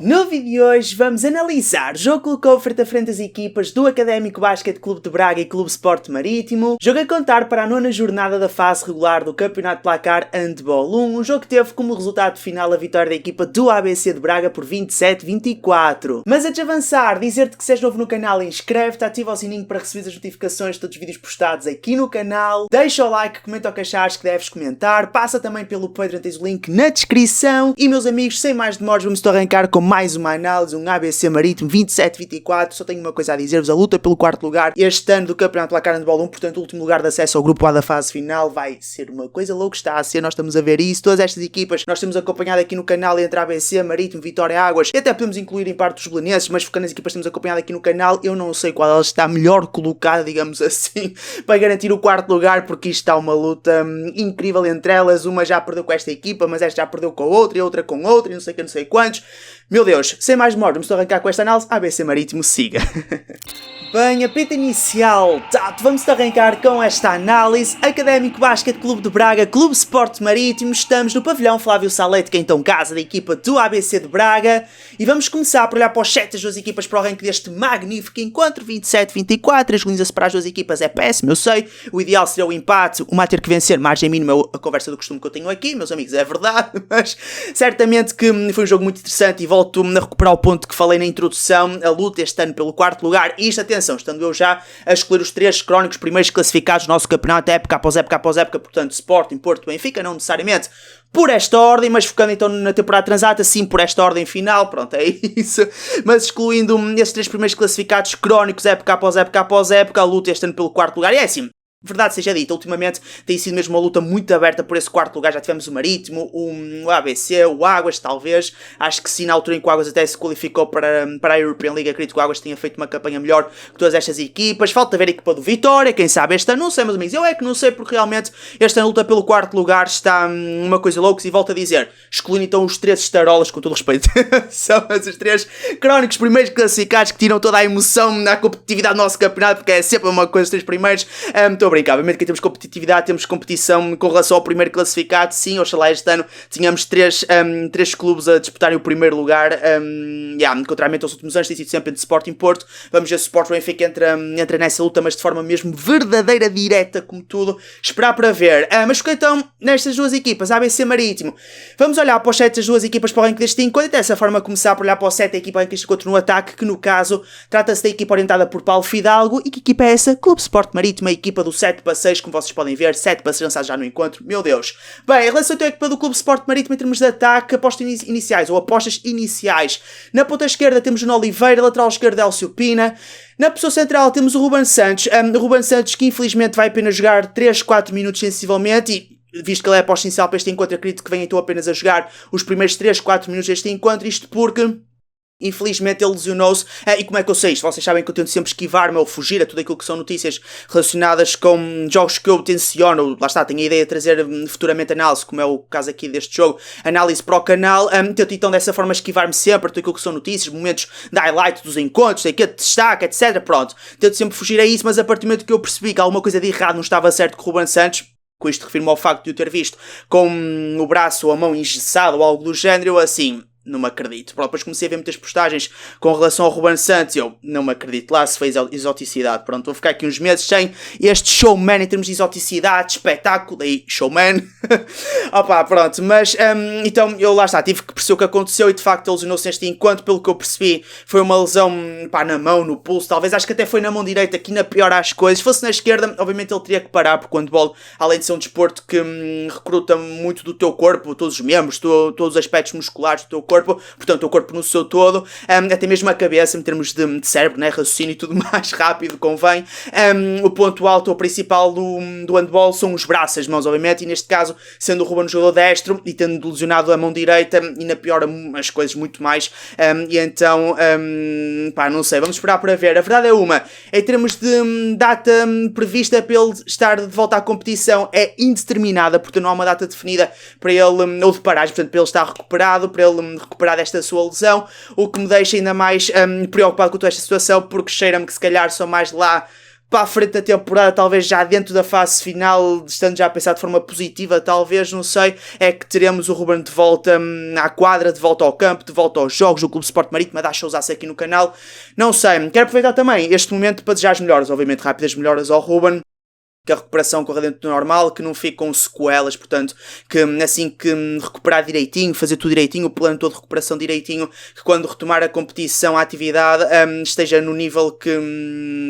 No vídeo de hoje vamos analisar o jogo que colocou frente a frente as equipas do Académico Basquete Clube de Braga e Clube Sport Marítimo, jogo a contar para a 9ª jornada da fase regular do Campeonato de Placar Handball 1, um jogo que teve como resultado final a vitória da equipa do ABC de Braga por 27-24. Mas antes de avançar, dizer-te que se és novo no canal, inscreve-te, ativa o sininho para receber as notificações de todos os vídeos postados aqui no canal, deixa o like, comenta o que achares que deves comentar, passa também pelo Patreon, tens o link na descrição e meus amigos, sem mais demoras, vamos arrancar com mais uma análise, um ABC Marítimo 27-24. Só tenho uma coisa a dizer-vos: a luta pelo quarto lugar este ano do Campeonato de Placar Handball 1, portanto o último lugar de acesso ao grupo A da fase final, vai ser uma coisa louca, está a ser, nós estamos a ver isso, todas estas equipas nós temos acompanhado aqui no canal, entre ABC, Marítimo, Vitória, Águas, e até podemos incluir em parte os belenenses, mas focando nas equipas que temos acompanhado aqui no canal, eu não sei qual delas está melhor colocada, digamos assim, para garantir o quarto lugar, porque isto está uma luta incrível entre elas. Uma já perdeu com esta equipa, mas esta já perdeu com a outra, e outra com outra, e não sei que, não sei quantos. Meu Deus, sem mais demora, vamos arrancar com esta análise. ABC Marítimo, siga. Bem, apito inicial, vamos arrancar com esta análise. Académico Basquete Clube de Braga, Clube Sport Marítimo, estamos no pavilhão Flávio Salete, que é então casa da equipa do ABC de Braga, e vamos começar por olhar para os sets das duas equipas para o ranking deste magnífico encontro, 27-24, as linhas para as duas equipas é péssimo, eu sei, o ideal seria o empate, uma a ter que vencer, margem mínima, a conversa do costume que eu tenho aqui, meus amigos, é verdade, mas certamente que foi um jogo muito interessante e volto a recuperar o ponto que falei na introdução, a luta este ano pelo quarto lugar, e isto, atenção, estando eu já a escolher os três crónicos primeiros classificados do nosso campeonato, época após época após época, portanto, Sporting, Porto, Benfica, não necessariamente por esta ordem, mas focando então na temporada transata, sim, por esta ordem final, pronto, é isso, mas excluindo esses três primeiros classificados crónicos, época após época após época, a luta este ano pelo quarto lugar, e é assim. Verdade seja dita, ultimamente tem sido mesmo uma luta muito aberta por esse quarto lugar. Já tivemos o Marítimo, o ABC, o Águas, talvez. Acho que sim, na altura em que o Águas até se qualificou para a European League, acredito que o Águas tenha feito uma campanha melhor que todas estas equipas. Falta ver a equipa do Vitória, quem sabe este ano, não sei, meus amigos. Eu é que não sei, porque realmente esta luta pelo quarto lugar está uma coisa louca. E volto a dizer, excluindo então os três estarolas, com todo respeito, são esses três crónicos primeiros classificados que tiram toda a emoção na competitividade do nosso campeonato, porque é sempre uma coisa, os três primeiros. Estou a brincar, obviamente que temos competitividade, temos competição com relação ao primeiro classificado, sim, oxalá este ano tínhamos três clubes a disputarem o primeiro lugar, contrariamente aos últimos anos tem sido sempre entre Sporting e Porto. Vamos ver se o Sport Benfica entra nessa luta, mas de forma mesmo verdadeira, direta, como tudo, esperar para ver. Mas então, nestas duas equipas, ABC Marítimo, vamos olhar para os sets das duas equipas para o ranking deste encontro, e dessa forma começar por olhar para o set da equipa em que este encontro no ataque, que no caso trata-se da equipa orientada por Paulo Fidalgo. E que equipa é essa? Clube Sport Marítimo, a equipa do 7-6, como vocês podem ver, 7 passes lançados já no encontro, meu Deus. Bem, em relação à equipa do Clube Sport Marítimo em termos de ataque, apostas iniciais, na ponta esquerda temos o Oliveira, lateral esquerdo Elcio Pina. Na posição central temos o Ruben Santos, que infelizmente vai apenas jogar 3-4 minutos sensivelmente, e visto que ele é aposta inicial para este encontro, acredito que venha então apenas a jogar os primeiros 3-4 minutos deste encontro, isto porque infelizmente ele lesionou-se. E como é que eu sei isto? Vocês sabem que eu tento sempre esquivar-me ou fugir a tudo aquilo que são notícias relacionadas com jogos que eu tenciono. Lá está, tenho a ideia de trazer futuramente análise, como é o caso aqui deste jogo, análise para o canal. Tento então dessa forma esquivar-me sempre a tudo aquilo que são notícias, momentos de highlight dos encontros, sei que destaque, etc. Pronto, tento sempre fugir a isso, mas a partir do momento que eu percebi que alguma coisa de errado não estava certo com o Ruben Santos, com isto refiro-me ao facto de o ter visto com o braço ou a mão engessado ou algo do género, eu assim, não me acredito. Pronto, depois comecei a ver muitas postagens com relação ao Ruben Santos, eu não me acredito, lá se fez exoticidade. Pronto, vou ficar aqui uns meses sem este showman em termos de exoticidade, espetáculo, daí showman. Opa, pronto, mas então eu lá está, tive que perceber o que aconteceu e de facto ele lesionou-se neste encontro. Pelo que eu percebi, foi uma lesão na mão, no pulso, talvez, acho que até foi na mão direita, que ainda piora as coisas. Se fosse na esquerda, obviamente ele teria que parar, porque o handball, além de ser um desporto que recruta muito do teu corpo, todos os membros, todos os aspectos musculares do teu corpo, portanto o corpo no seu todo, até mesmo a cabeça em termos de cérebro, né, raciocínio e tudo mais rápido, convém. O ponto alto ou principal do handball são os braços, as mãos, obviamente, e neste caso, sendo o Ruben um jogador destro e tendo lesionado a mão direita, ainda piora as coisas muito mais, e então, não sei, vamos esperar para ver. A verdade é em termos de data prevista para ele estar de volta à competição, é indeterminada, portanto não há uma data definida para ele, ou de paragem, portanto para ele estar recuperado, para ele recuperar desta sua lesão, o que me deixa ainda mais preocupado com toda esta situação, porque cheira-me que se calhar só mais lá para a frente da temporada, talvez já dentro da fase final, estando já a pensar de forma positiva, talvez, não sei, é que teremos o Ruben de volta à quadra, de volta ao campo, de volta aos jogos, o Clube Sport Marítimo a dar shows aqui no canal, não sei. Quero aproveitar também este momento para desejar as melhoras, obviamente rápidas melhoras ao Ruben, que a recuperação corra dentro do normal, que não fique com sequelas, portanto, que assim que recuperar direitinho, fazer tudo direitinho, o plano todo de recuperação direitinho, que quando retomar a competição, a atividade, esteja no nível que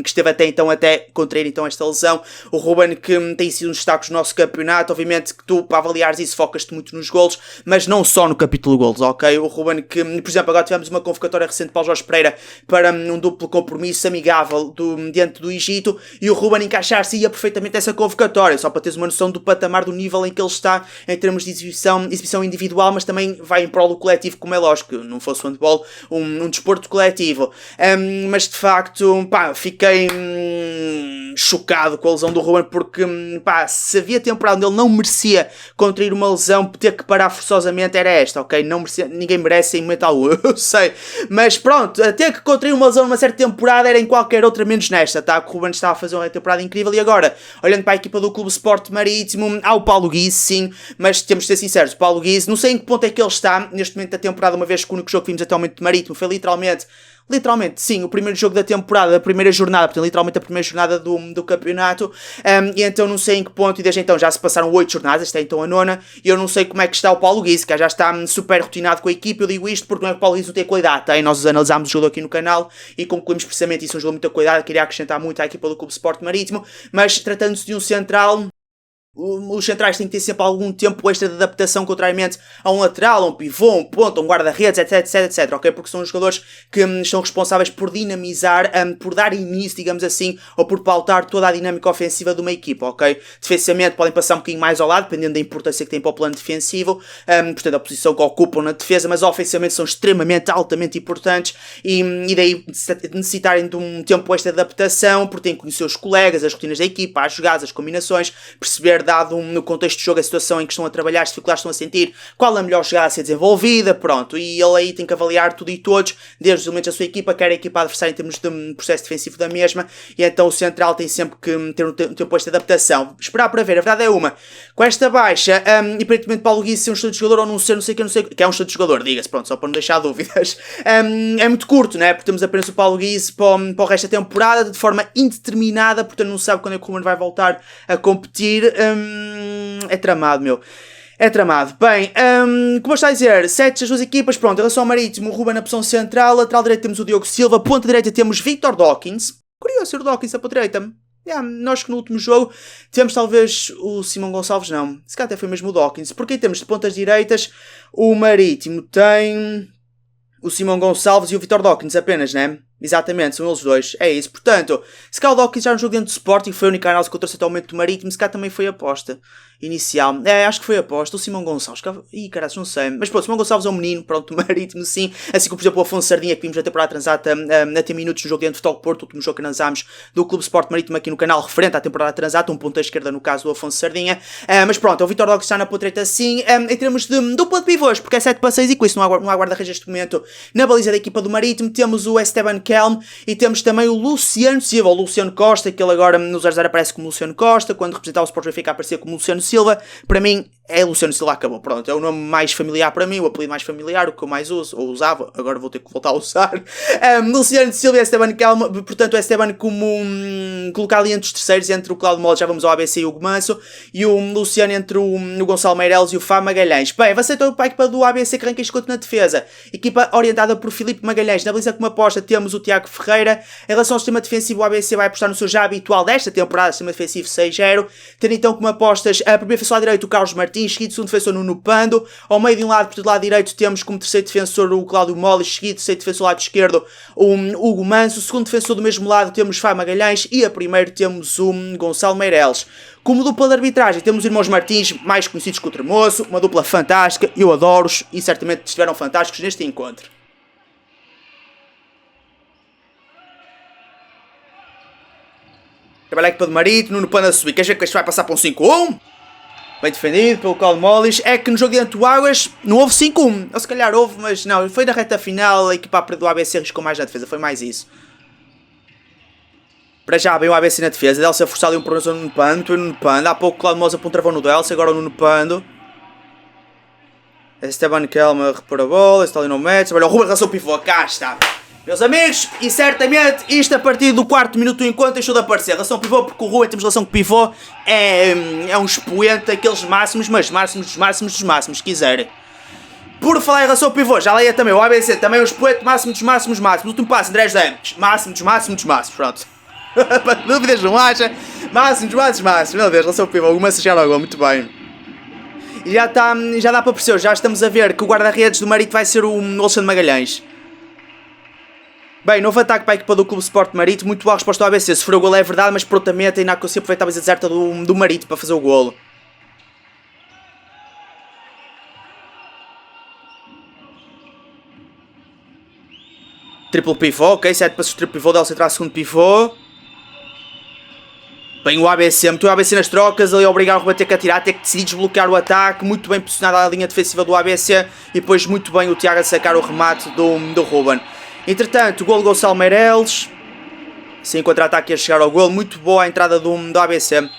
esteve até então, até contrair então esta lesão. O Ruben, que tem sido um destaque no nosso campeonato, obviamente que tu, para avaliares isso, focas-te muito nos golos, mas não só no capítulo golos, ok? O Ruben, que, por exemplo, agora tivemos uma convocatória recente para o Jorge Pereira para um duplo compromisso amigável diante do Egito, e o Ruben encaixar-se ia perfeitamente essa convocatória, só para teres uma noção do patamar, do nível em que ele está em termos de exibição individual, mas também vai em prol do coletivo, como é lógico, que não fosse o handball um desporto coletivo. Mas de facto, pá, fiquei chocado com a lesão do Ruben, porque pá, se havia temporada onde ele não merecia contrair uma lesão, ter que parar forçosamente, era esta, ok? Não merecia, ninguém merece em momento algum, eu sei, mas pronto, ter que contrair uma lesão numa certa temporada era em qualquer outra menos nesta, tá? O Ruben estava a fazer uma temporada incrível. E agora, olhando para a equipa do Clube Sport Marítimo, há o Paulo Guise, sim, mas temos de ser sinceros, o Paulo Guise, não sei em que ponto é que ele está neste momento da temporada, uma vez que o único jogo que vimos até o momento de Marítimo foi literalmente, sim, o primeiro jogo da temporada, a primeira jornada, portanto, literalmente a primeira jornada do campeonato, e então não sei em que ponto, e desde então já se passaram 8 jornadas, esta é então a nona, e eu não sei como é que está o Paulo Guise, que já está super rotinado com a equipa. Eu digo isto porque não é que o Paulo Guise não tem qualidade, tem, nós analisámos o jogo aqui no canal, e concluímos precisamente isso, um jogo de muita qualidade, que iria acrescentar muito à equipa do Clube Sport Marítimo, mas tratando-se de um central, os centrais têm que ter sempre algum tempo extra de adaptação, contrariamente a um lateral, a um pivô, um ponta, um guarda-redes, etc, ok? Porque são os jogadores que estão responsáveis por dinamizar, por dar início, digamos assim, ou por pautar toda a dinâmica ofensiva de uma equipa, ok? Defensivamente podem passar um bocadinho mais ao lado, dependendo da importância que têm para o plano defensivo, portanto a posição que ocupam na defesa, mas ofensivamente são extremamente, altamente importantes, e daí necessitarem de um tempo extra de adaptação, porque têm que conhecer os colegas, as rotinas da equipa, as jogadas, as combinações, perceber, dado no contexto de jogo, a situação em que estão a trabalhar, as dificuldades que estão a sentir, qual a melhor jogada a ser desenvolvida, pronto, e ele aí tem que avaliar tudo e todos, desde os elementos da sua equipa, quer a equipa adversária em termos de processo defensivo da mesma, e então o central tem sempre que ter um tempo de adaptação. Esperar para ver, a verdade é uma, com esta baixa, aparentemente Paulo Guise ser um excelente jogador ou não ser, não sei que é um excelente jogador, diga-se, pronto, só para não deixar dúvidas, é muito curto, né, porque temos apenas o Paulo Guise para o resto da temporada, de forma indeterminada, portanto não sabe quando é que o Ruben vai voltar a competir. É tramado, meu. É tramado. Bem, como eu estava a dizer, 7 das duas equipas, pronto, em relação ao Marítimo, o Ruben na posição central, lateral direito temos o Diogo Silva, ponta direita temos Victor Dawkins. Curioso ser o Dawkins a ponta direita. Nós que no último jogo tivemos talvez o Simão Gonçalves, não. Se calhar até foi mesmo o Dawkins, porque aí temos de pontas direitas, o Marítimo tem o Simão Gonçalves e o Victor Dawkins apenas, né? Exatamente, são eles dois, é isso. Portanto, se calhar o Dawkins já no jogo dentro do Sporting, foi a única análise que eu trouxe até o momento do Marítimo, se calhar também foi aposta inicial. Acho que foi aposta. O Simão Gonçalves, caralho, não sei. Mas pronto, o Simão Gonçalves é um menino, pronto, do Marítimo, sim. Assim como, por exemplo, o Afonso Sardinha, que vimos na temporada transata a ter minutos no jogo dentro do Futebol Porto, o último jogo que analisámos do Clube Sport Marítimo aqui no canal, referente à temporada transata, um ponto à esquerda no caso do Afonso Sardinha. Mas pronto, o Victor Dawkins está na ponta direita, sim, em termos de dupla de pivôs, porque é 7 para 6 e com isso não há guarda-redes neste momento na baliza da equipa do Marítimo. Temos o Esteban Kelm e temos também o Luciano Silva, o Luciano Costa, que ele agora no 0-0 aparece como Luciano Costa, quando representava o Sport Benfica aparecia como Luciano Silva. Para mim é Luciano Silva, acabou, pronto, é o nome mais familiar para mim, o apelido mais familiar, o que eu mais uso, ou usava, agora vou ter que voltar a usar. Luciano Silva e Esteban Kelm, portanto o Esteban como colocado ali entre os terceiros, entre o Cláudio Molde, já vamos ao ABC e o Gomanso, e o Luciano entre o Gonçalo Meireles e o Fá Magalhães. Bem, vai ser então para a equipa do ABC que arranca este conto na defesa, equipa orientada por Filipe Magalhães. Na baliza como aposta temos o Tiago Ferreira. Em relação ao sistema defensivo, o ABC vai apostar no seu já habitual desta temporada, sistema defensivo 6-0, tendo então como apostas a primeira defensor ao direito o Carlos Martins, seguido segundo defensor Nuno Pando, ao meio de um lado, por do lado direito temos como terceiro defensor o Cláudio Moles, seguido terceiro defensor ao lado esquerdo o Hugo Manso, segundo defensor do mesmo lado temos Fá Magalhães e a primeiro temos o Gonçalo Meireles. Como dupla de arbitragem temos os irmãos Martins, mais conhecidos que o Tremoço, uma dupla fantástica, eu adoro-os e certamente estiveram fantásticos neste encontro. Trabalha a equipa do Marítimo, Nuno Panda a subir. Queres ver que isto vai passar para um 5-1? Bem defendido pelo Cláudio Moles. É que no jogo diante do Águas não houve 5-1. Ou se calhar houve, mas não. Foi na reta final, a equipa do ABC arriscou mais na defesa. Foi mais isso. Para já bem o ABC na defesa. Delcio a forçar ali um problema no Nuno Pando. Muito bem no Nuno Pando. Há pouco o Cláudio Mosa para um travão no Delcio. Agora o Nuno Pando. Esteban Kelma repara a bola. Está ali no metro. Olha o Ruben Ração pivô. Cá está. Meus amigos, e certamente isto a partir do 4º minuto do encontro deixou de aparecer. Relação pivô, porque o Ruben, em termos de relação com pivô, é um expoente daqueles máximos, mas máximos dos máximos dos máximos, se quiserem. Por falar em relação ao pivô, já leia também o ABC, também um expoente máximo dos máximos máximos. Último passo, André José, máximo dos máximos dos máximos, pronto. Para dúvidas não acha, máximo dos máximos máximos. Meu Deus, relação ao pivô, alguma se chegar ao gol, muito bem. E já dá para perceber, já estamos a ver que o guarda-redes do Marítimo vai ser o Alexandre Magalhães. Bem, novo ataque para a equipa do Clube Sport Marítimo, muito boa resposta ao ABC, sofreu o golo é verdade, mas prontamente ainda conseguiu aproveitar a baliza deserta do Marítimo para fazer o golo. Triplo pivô, ok, 7 passos de triplo pivô, Delcio entrar segundo pivô. Bem, o ABC, meteu o ABC nas trocas, ali a obrigar o Ruben a ter que atirar, ter que decidir desbloquear o ataque, muito bem posicionada a linha defensiva do ABC e depois muito bem o Tiago a sacar o remate do Ruben. Entretanto, o gol de Gonçalo Meireles, sem contra-ataque a chegar ao gol, muito boa a entrada do ABC,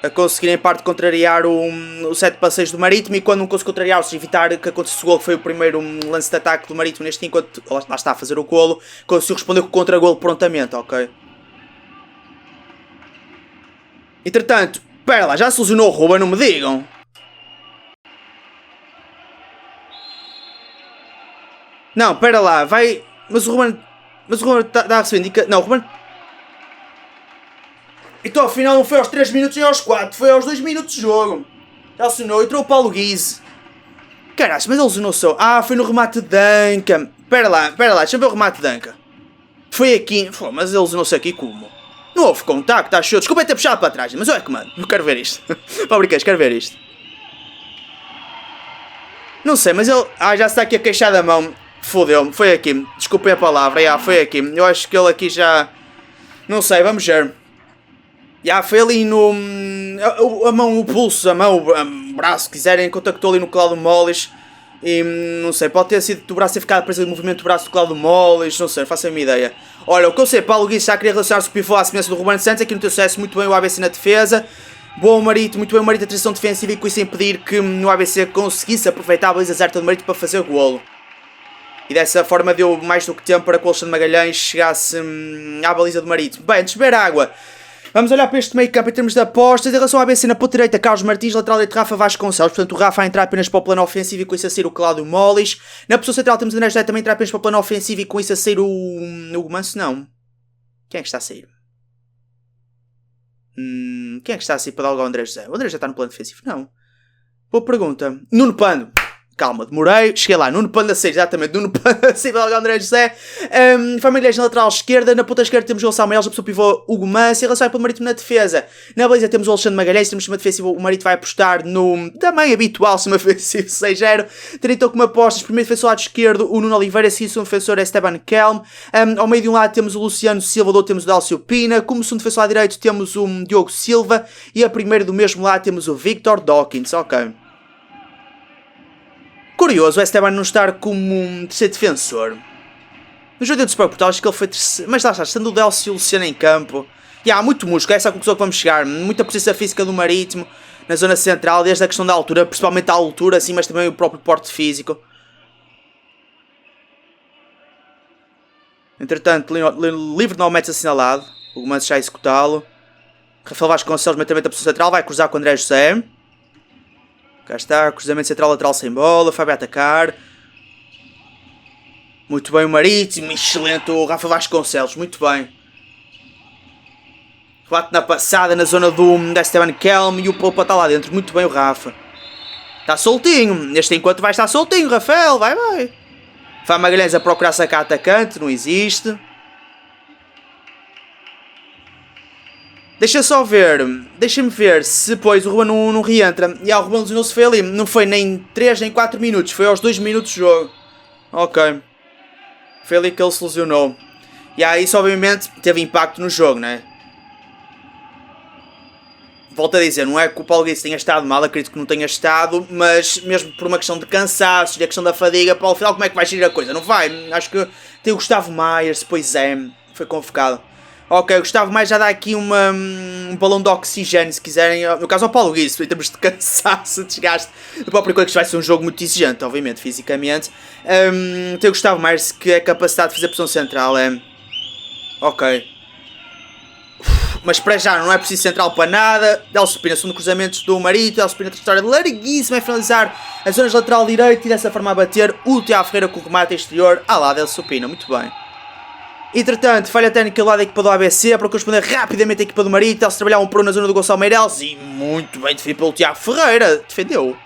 a conseguir em parte contrariar o 7 passeios do Marítimo e quando não conseguiu contrariar, ou seja, evitar que acontecesse o gol, que foi o primeiro lance de ataque do Marítimo neste enquanto, lá está a fazer o golo, conseguiu responder com o contra-golo prontamente, ok? Entretanto, espera lá, já solucionou o Ruben, não me digam. Não, espera lá, vai... Mas o Ruben está a receber indicação. Não, o Ruben... Então afinal não foi aos 3 minutos nem aos 4, foi aos 2 minutos de jogo. Já assinou, entrou o Paulo Guise. Caralho, mas ele assinou só. Ah, foi no remate de Duncan. Espera lá, deixa eu ver o remate de Duncan. Foi aqui. Pô, mas ele assinou-se aqui como? Não houve contacto, achou. Desculpa ter puxado para trás, mas olha que mano, eu quero ver isto. Fabricas, quero ver isto. Não sei, mas ele... Ah, já está aqui a queixar da mão. Fodeu-me, foi aqui, desculpem a palavra, foi aqui, eu acho que ele aqui já, não sei, vamos ver, foi ali no, a mão, o pulso, a mão, o braço, se quiserem, contactou ali no Cláudio Moles, e não sei, pode ter sido do braço ter ficado preso no movimento do braço do Cláudio Moles, não sei, não faço a minha ideia. Olha, o que eu sei, Paulo Guiz já queria relacionar-se com o pivô à semelhança do Ruben Santos, aqui no teu sucesso, muito bem o ABC na defesa. Bom Marítimo, muito bem o Marítimo a transição defensiva e com isso impedir que o ABC conseguisse aproveitar a baliza deserta do Marítimo para fazer o golo. E dessa forma deu mais do que tempo para que o Alexandre Magalhães chegasse à baliza do Marítimo. Bem, antes de beber água, vamos olhar para este meio campo em termos de apostas. Em relação ao ABC na ponta direita, Carlos Martins, lateral direito Rafa Vasconcelos. Portanto, o Rafa a entrar apenas para o plano ofensivo e com isso a sair o Cláudio Moles. Na posição central temos o André José também a entrar apenas para o plano ofensivo e com isso a sair o Hugo Manso. Não. Quem é que está a sair? Quem é que está a sair para dar o André José? O André já está no plano defensivo? Não. Boa pergunta. Nuno Pando. Calma, demorei, cheguei lá, Nuno Pando a 6, exatamente, Nuno Pando a 6 para o André José. Famílias na lateral esquerda, na ponta esquerda temos o Gonçalo Meireles, a pessoa pivô Hugo Manso, em relação ao Marítimo na defesa. Na baliza temos o Alexandre Magalhães, temos uma defensiva, o Marítimo vai apostar no também habitual sistema defensivo 6-0. Ter então como apostas, primeiro defensor lado esquerdo, o Nuno Oliveira, segundo defensor é Esteban Kelm. Ao meio de um lado temos o Luciano Silva, do outro temos o Delcio Pina. Como segundo defensor lado direito temos o Diogo Silva e a primeira do mesmo lado temos o Victor Dawkins, ok. Curioso o Esteban não estar como terceiro defensor. No jogo de Super Portal acho que ele foi terceiro. Mas lá está, estando o Delcio e o Luciano em campo. E há muito músculo, essa é a conclusão que vamos chegar. Muita presença física do Marítimo na zona central, desde a questão da altura, principalmente a altura, assim, mas também o próprio porte físico. Entretanto, livre não mete assinalado. O Manso já a executá-lo. Rafael Vasconcelos mete também a posição central, vai cruzar com o André José. Cá está, cruzamento central lateral sem bola, Fábio a atacar. Muito bem o Marítimo, excelente o Rafa Vasconcelos, muito bem. Bate na passada na zona da Esteban Kelm e o Poupa está lá dentro, muito bem o Rafa. Está soltinho, neste enquanto vai estar soltinho, Rafael, vai. Fábio Magalhães a procurar sacar atacante, não existe. Deixa-me ver se depois o Ruben não reentra. E o Ruben lesionou-se, foi ali. Não foi nem 3 nem 4 minutos, foi aos 2 minutos de jogo. Ok. Foi ali que ele se lesionou. E aí isso obviamente teve impacto no jogo, não é? Volto a dizer, não é que o Paulo Guiz tenha estado mal, acredito que não tenha estado, mas mesmo por uma questão de cansaço e a questão da fadiga, para o final como é que vai gerir a coisa? Não vai, acho que tem o Gustavo Myers, pois é, foi convocado. Ok, o Gustavo mais já dá aqui um balão de oxigênio, se quiserem. No caso, ao Paulo Guizo, em termos de cansaço, desgaste. A própria coisa que isto vai ser um jogo muito exigente, obviamente, fisicamente. Tem o Gustavo mais que é capacidade de fazer pressão central. Ok. Mas para já não é preciso central para nada. Delcio Pina, segundo cruzamentos do Marítimo. Delcio Pina tem história larguíssima a finalizar as zonas lateral direito e dessa forma a bater o Tiago Ferreira com o remate exterior. Lá, Delcio Pina, muito bem. Entretanto, falha técnica lá da equipa do ABC para corresponder rapidamente à equipa do Marítimo. Eles trabalham um pro na zona do Gonçalo Meireles e muito bem defendido pelo Tiago Ferreira. Defendeu.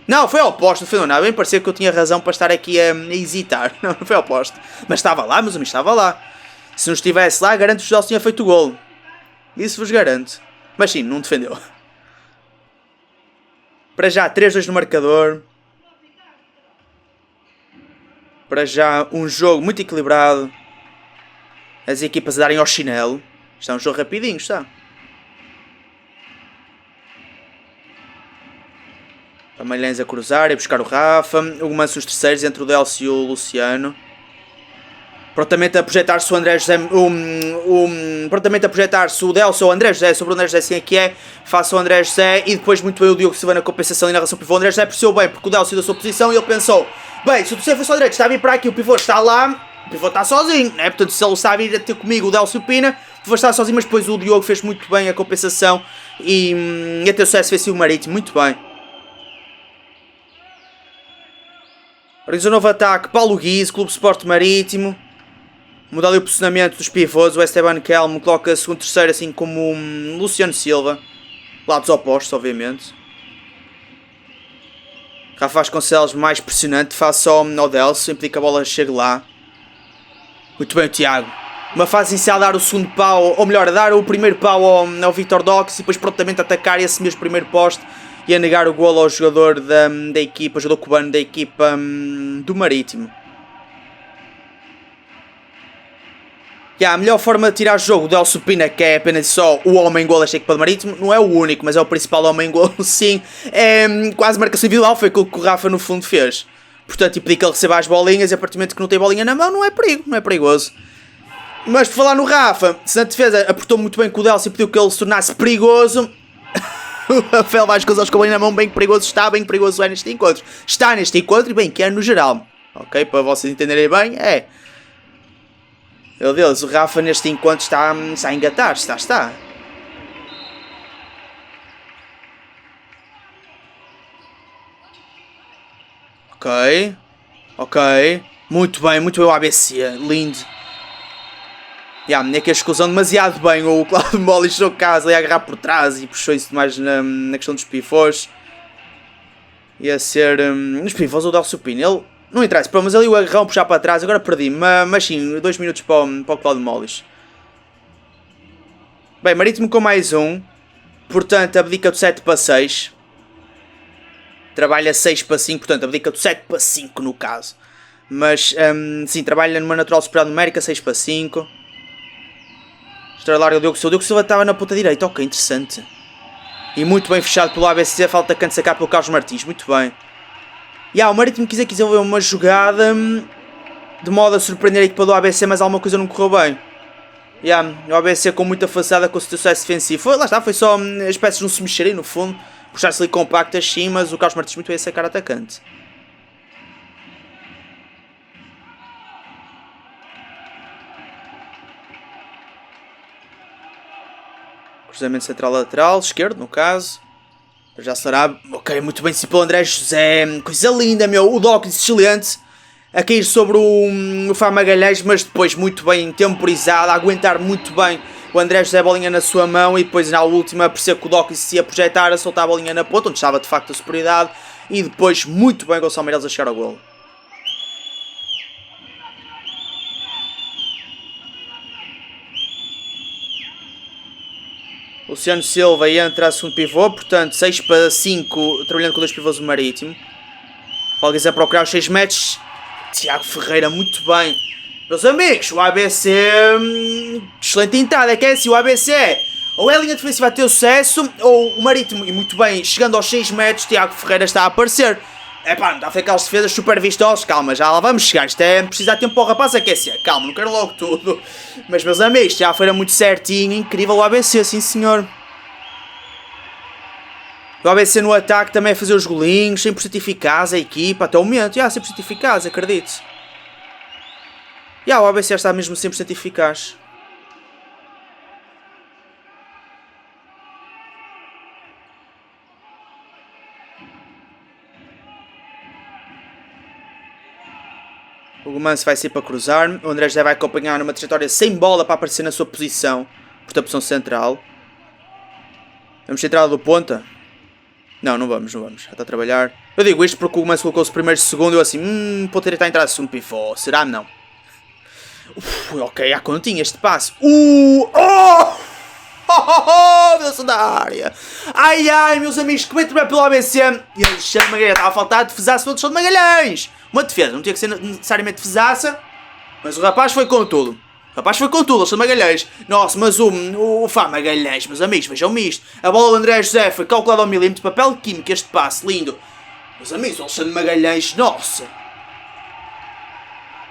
Não, foi ao posto, não defendeu nada. Bem parecia que eu tinha razão para estar aqui a hesitar. Não, foi ao posto. Mas estava lá, meus amigos, estava lá. Se não estivesse lá, garanto que o José tinha feito o golo. Isso vos garanto. Mas sim, não defendeu. Para já, 3-2 no marcador. Para já, um jogo muito equilibrado. As equipas a darem ao chinelo. Está um jogo rapidinho, está. A Malhães a cruzar e buscar o Rafa. O Manso os terceiros entre o Delcio e o Luciano. Prontamente a projetar-se o André José. Prontamente a projetar-se o Delcio ou o André José sobre o André José, assim é que é. Faça o André José e depois muito bem o Diogo Silva na compensação e na relação pivô. O André José percebeu bem porque o Delcio da sua posição e ele pensou: bem, se o terceiro fosse ao direito, está a vir para aqui, o pivô está lá, o pivô está sozinho, né? Portanto, se ele está a vir a ter comigo o Delcio Pina, o pivô está sozinho, mas depois o Diogo fez muito bem a compensação e até o sucesso fez o Marítimo, muito bem. Organizou um novo ataque, Paulo Guizo, Clube Sport Marítimo. Muda ali o posicionamento dos pivôs, o Esteban Kelmo coloca segundo terceiro assim como Luciano Silva. Lados opostos, obviamente. Rafa Vasconcelos mais pressionante face ao Delcio, implica que a bola chegue lá. Muito bem o Tiago. Uma fase inicial a dar o segundo pau, ou melhor, a dar o primeiro pau ao Victor Dox e depois prontamente atacar esse mesmo primeiro poste e a negar o golo ao jogador da equipa, jogador cubano da equipa do Marítimo. A melhor forma de tirar o jogo do Delcio Pina, que é apenas só o homem-golo desta equipa do Marítimo, não é o único, mas é o principal homem-golo, sim. É quase marcação individual, foi aquilo que o Rafa no fundo fez. Portanto, impedir que ele receba as bolinhas e a partir do momento que não tem bolinha na mão, não é perigo, não é perigoso. Mas por falar no Rafa, se na defesa apertou muito bem com o Delcio e pediu que ele se tornasse perigoso, o Rafael Vasconcelos com a bolinha na mão, bem perigoso está, bem perigoso é neste encontro. Está neste encontro e bem quer no geral. Ok, para vocês entenderem bem, é... Meu Deus, o Rafa neste encontro está a engatar, está. Ok. Muito bem o ABC, lindo. Nem que a exclusão demasiado bem, o Cláudio Molli chegou a casa e a agarrar por trás e puxou isso mais na questão dos pivôs. Ia ser... nos pivôs o Delcio Pina, ele... Não interessa, mas ali o agarrão puxar para trás, agora perdi, mas sim, 2 minutos para o Cláudio Mollis. Bem, Marítimo com mais um, portanto abdica do 7 para 6. Trabalha 6 para 5, portanto abdica do 7 para 5 no caso. Mas sim, trabalha numa natural superioridade numérica, 6 para 5. História larga do Diogo Silva. O Diogo Silva estava na ponta direita, ok, interessante. E muito bem fechado pelo ABC, falta canto sacar pelo Carlos Martins, muito bem. O Marítimo quiser ver uma jogada de modo a surpreender a equipa do ABC, mas alguma coisa não correu bem. O ABC com muita facilidade conseguiu sucesso defensivo. Lá está, foi só as peças não se mexerem no fundo, puxar-se ali compactas sim, mas o Carlos Martins muito bem a sacar atacante. Cruzamento central-lateral, esquerdo no caso. Já será, ok, muito bem sim pelo André José, coisa linda meu, o Dawkins excelente, a cair sobre o Fá Magalhães, mas depois muito bem temporizado, a aguentar muito bem o André José a bolinha na sua mão e depois na última percebo que o Dawkins se ia projetar, a soltar a bolinha na ponta, onde estava de facto a superioridade e depois muito bem o Gonçalo Meireles a chegar ao golo. Luciano Silva entra a segundo pivô, portanto 6 para 5, trabalhando com 2 pivôs do Marítimo. Alguém a procurar os 6 metros. Tiago Ferreira, muito bem. Meus amigos, o ABC, excelente entrada, que é assim, o ABC, ou é a linha defensiva a ter sucesso, ou o Marítimo, e muito bem, chegando aos 6 metros, Tiago Ferreira está a aparecer. É pá, não está a fazer aquelas defesas super vistosas. Calma, já lá vamos chegar. Isto é precisar de tempo para o rapaz aquecer. Calma, não quero logo tudo. Mas, meus amigos, já foi muito certinho. Incrível o ABC, sim senhor. O ABC no ataque também a fazer os golinhos. 100% eficaz a equipa. Até o momento, 100% eficaz, acredito. O ABC está mesmo 100% eficaz. O Gumance vai sair para cruzar. O André já vai acompanhar numa trajetória sem bola para aparecer na sua posição. Portanto, a posição central. Vamos ter entrada do ponta? Não vamos. Já está a trabalhar. Eu digo isto porque o Gumance colocou-se primeiro e segundo. Eu assim, pode ter a entrada de segundo pivô. Será? Não. Ok, há continha este passe. Deus da área. Ai, meus amigos, que bem pelo ABC. E Alexandre de Magalhães, estava a faltar defesaça do Alexandre de Magalhães. Uma defesa, não tinha que ser necessariamente defesaça. Mas o rapaz foi com tudo. Alexandre de Magalhães. Nossa, mas o Fá Magalhães, meus amigos, vejam-me isto. A bola do André José foi calculada ao milímetro. Papel químico, este passe, lindo. Meus amigos, o Alexandre de Magalhães, nossa.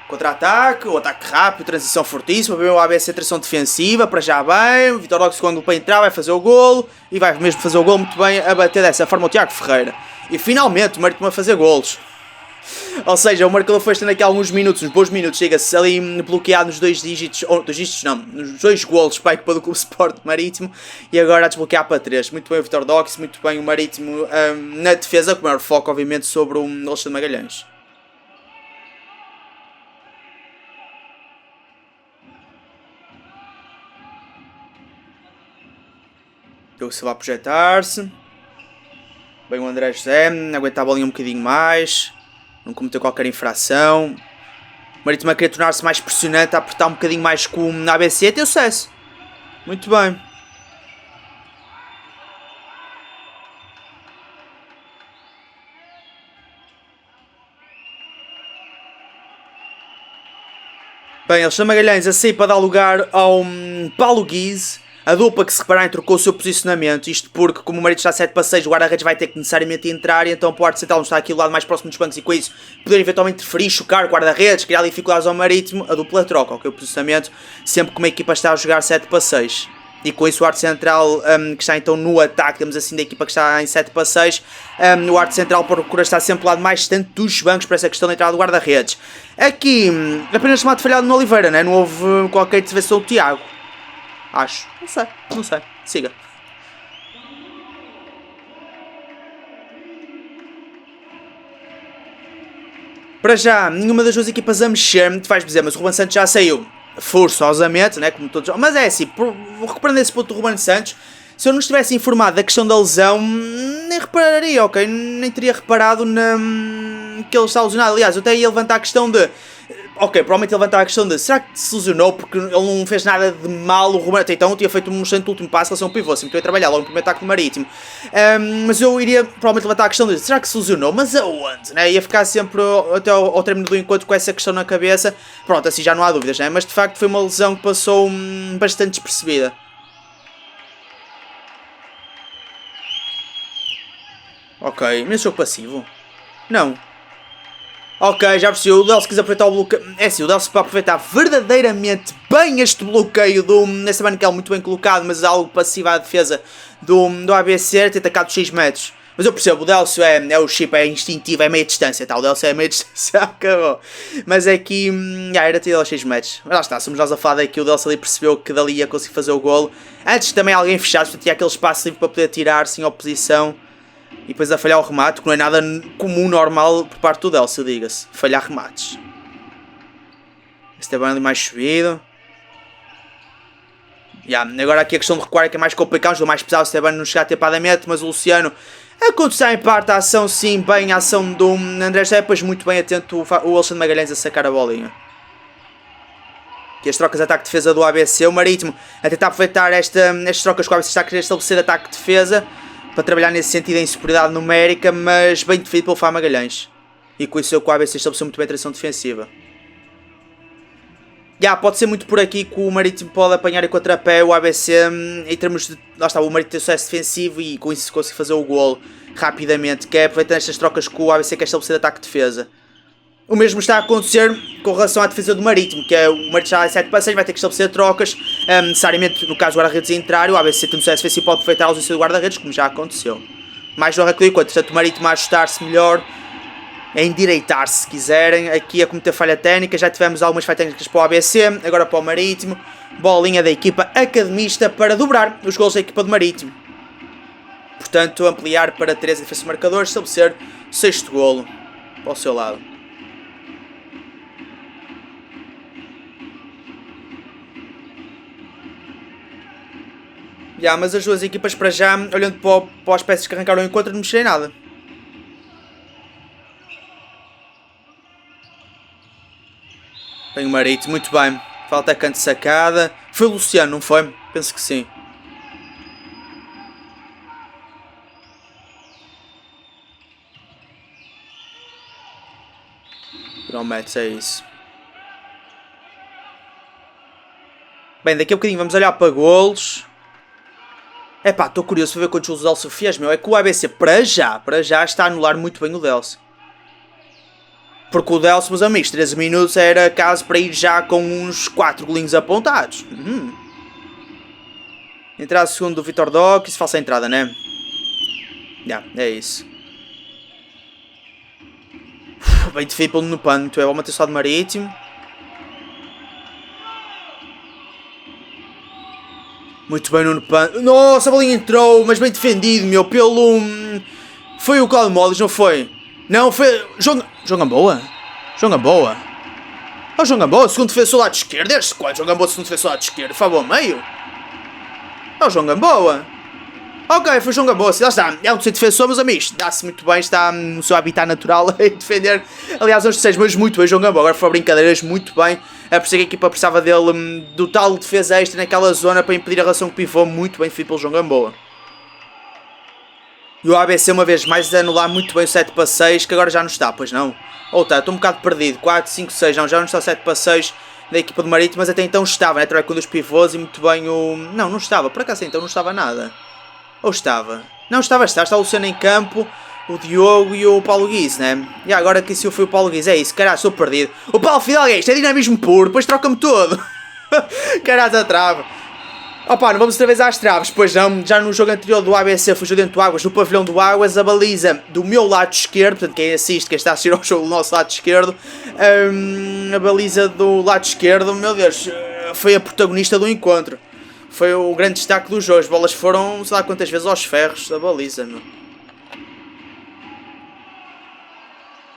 Contra-ataque, o ataque rápido, transição fortíssima, o ABC tração defensiva, para já bem, o Vitor Roque quando para entrar vai fazer o golo, e vai mesmo fazer o golo muito bem a bater dessa forma o Tiago Ferreira. E finalmente o Marítimo a fazer golos. Ou seja, o marcador foi estando aqui alguns minutos, uns bons minutos, chega-se ali bloqueado nos dois dígitos, nos dois golos para a equipa do Clube Sport Marítimo, e agora a desbloquear para 3. Muito bem o Vitor Roque, muito bem o Marítimo na defesa, com o maior foco obviamente sobre o Alexandre Magalhães. O Silva a projetar-se. Bem o André José, aguentar a bolinha um bocadinho mais. Não cometeu qualquer infração. O Marítimo a querer tornar-se mais pressionante, a apertar um bocadinho mais com o ABC. Tem sucesso. Muito bem. Bem, Alexandre Magalhães a sair para dar lugar ao Paulo Guise. A dupla que se repararem trocou o seu posicionamento, isto porque como o Marítimo está 7 para 6, o guarda-redes vai ter que necessariamente entrar, e então para o Arte Central não está aqui do lado mais próximo dos bancos e com isso poder eventualmente interferir, chocar o guarda-redes, criar dificuldades ao Marítimo, a dupla troca, ok? O posicionamento sempre que uma equipa está a jogar 7 para 6. E com isso o Arte Central, que está então no ataque, digamos assim, da equipa que está em 7 para 6, o Arte Central procura estar sempre do lado mais distante dos bancos para essa questão da entrada do guarda-redes. Aqui, apenas chamado falhado no Oliveira, né? Não houve qualquer intervenção do Tiago. Acho. Não sei. Siga. Para já, nenhuma das duas equipas a mexer, te vais dizer, mas o Ruben Santos já saiu forçosamente, né, como todos. Mas é assim, reparando esse ponto do Ruben Santos, se eu não estivesse informado da questão da lesão, nem repararia, ok? Nem teria reparado que ele está lesionado. Aliás, eu até ia levantar a questão de... Ok, provavelmente ele levantar a questão de será que se lesionou porque ele não fez nada de mal, o Ruben até então tinha feito um excelente último passo, relação ao pivô, sempre estou a trabalhar logo no primeiro ataque do Marítimo. Mas eu iria provavelmente levantar a questão de será que se lesionou, mas aonde? Né? Ia ficar sempre até ao término do encontro com essa questão na cabeça, pronto, assim já não há dúvidas, né? Mas de facto foi uma lesão que passou bastante despercebida. Ok, mas jogo passivo? Não. Ok, já percebi, o Delcio quis aproveitar o bloqueio. É assim, o Delcio para aproveitar verdadeiramente bem este bloqueio do Esteban Miquel, muito bem colocado, mas algo passivo à defesa do ABC, ter atacado 6 metros. Mas eu percebo, o Delcio é o chip, é instintivo, é meia distância, tá? O Delcio é meia distância, acabou. Mas é que, era ter aos 6 metros. Mas lá está, somos nós a falar daqui, o Delcio ali percebeu que dali ia conseguir fazer o golo. Antes também alguém fechado, portanto tinha aquele espaço livre para poder tirar sem oposição. E depois a falhar o remate, que não é nada comum, normal por parte do Delcio, diga-se. Falhar remates. Este é bem ali mais subido. Agora aqui a questão de recuar é que é mais complicado, o jogo mais pesado, o Esteban não chega atempadamente, mas o Luciano a conduzir em parte a ação, sim, bem a ação do André José, depois muito bem atento o Alexandre Magalhães a sacar a bolinha. Aqui as trocas de ataque-defesa do ABC, o Marítimo a tentar aproveitar estas trocas que o ABC está a querer estabelecer ataque-defesa, para trabalhar nesse sentido em superioridade numérica, mas bem definido pelo Fá Magalhães. E com isso o ABC estabeleceu muito bem a tração defensiva. Pode ser muito por aqui que o Marítimo pode apanhar em contrapé o ABC em termos de... Lá está, o Marítimo tem sucesso defensivo e com isso consegue fazer o golo. rapidamente, que é aproveitando estas trocas que o ABC quer estabelecer de ataque-defesa. O mesmo está a acontecer com relação à defesa do Marítimo, que é o Marítimo está a 7 para 6, vai ter que estabelecer trocas, necessariamente no caso do guarda-redes entrar, o ABC tem um sucesso defensivo, pode aproveitar a ausência do guarda-redes, como já aconteceu. Mais honra que lhe conto, portanto o Marítimo a ajustar-se melhor, a endireitar-se se quiserem, aqui a cometer falha técnica, já tivemos algumas falhas técnicas para o ABC, agora para o Marítimo, bolinha da equipa academista para dobrar os gols da equipa do Marítimo. Portanto, ampliar para 13 defesa de marcadores, estabelecer 6º golo para o seu lado. Mas as duas equipas para já, olhando para as peças que arrancaram o encontro, não mexerem nada. Tem o Marítimo, muito bem. Falta canto de sacada. Foi o Luciano, não foi? Penso que sim. Promete, é isso. Bem, daqui a bocadinho vamos olhar para golos. Epá, estou curioso para ver quantos golos o Delcio fez, meu. É que o ABC, para já está a anular muito bem o Delcio. Porque o Delcio, meus amigos, 13 minutos era caso para ir já com uns 4 golinhos apontados. Entrada segundo do Vitor Doc, isso falsa entrada, né? É isso. Bem difícil no panto, é bom manter só de Marítimo. Muito bem no panto. Nossa, a bolinha entrou, mas bem defendido, meu, pelo... Foi o Cláudio Moles, não foi? Não, foi... João Gamboa? João Gamboa? Oh, João Gamboa, segundo defensor lado esquerdo. Este qual? João Gamboa, segundo defensor lado esquerdo. Favor, meio? Oh, João Gamboa. Ok, foi João Gamboa. Lá está. É um terceiro defensor, meus amigos. Dá-se muito bem, está no seu habitat natural a defender. Aliás, aos terceiros, mas muito bem, João Gamboa. Agora foi brincadeiras, muito bem. É por isso que a equipa precisava dele, do tal defesa extra naquela zona para impedir a relação com o pivô. Muito bem feito pelo João Gamboa. E o ABC uma vez mais a anular muito bem o 7 para 6, que agora já não está, pois não? Ou está, estou um bocado perdido. 4, 5, 6, não, já não está o 7 para 6 da equipa do Marítimo, mas até então estava, né? Trabalhar com 2 pivôs e muito bem o... Não, não estava, por acaso então não estava nada. Ou estava? Não, está o Luciano em campo, o Diogo e o Paulo Guiz, né? E agora que se foi o Paulo Guiz, é isso, caralho, estou perdido. O Paulo Fidalgo é isto, é dinamismo puro, depois troca-me todo. Caralho, a trava. Opa, não vamos outra vez às traves, pois não, já no jogo anterior do ABC fugiu dentro do Águas, no pavilhão do Águas, a baliza do meu lado esquerdo, portanto quem assiste, quem está a assistir ao jogo do nosso lado esquerdo, a baliza do lado esquerdo, meu Deus, foi a protagonista do encontro. Foi o grande destaque do jogo, as bolas foram, sei lá quantas vezes, aos ferros da baliza, meu.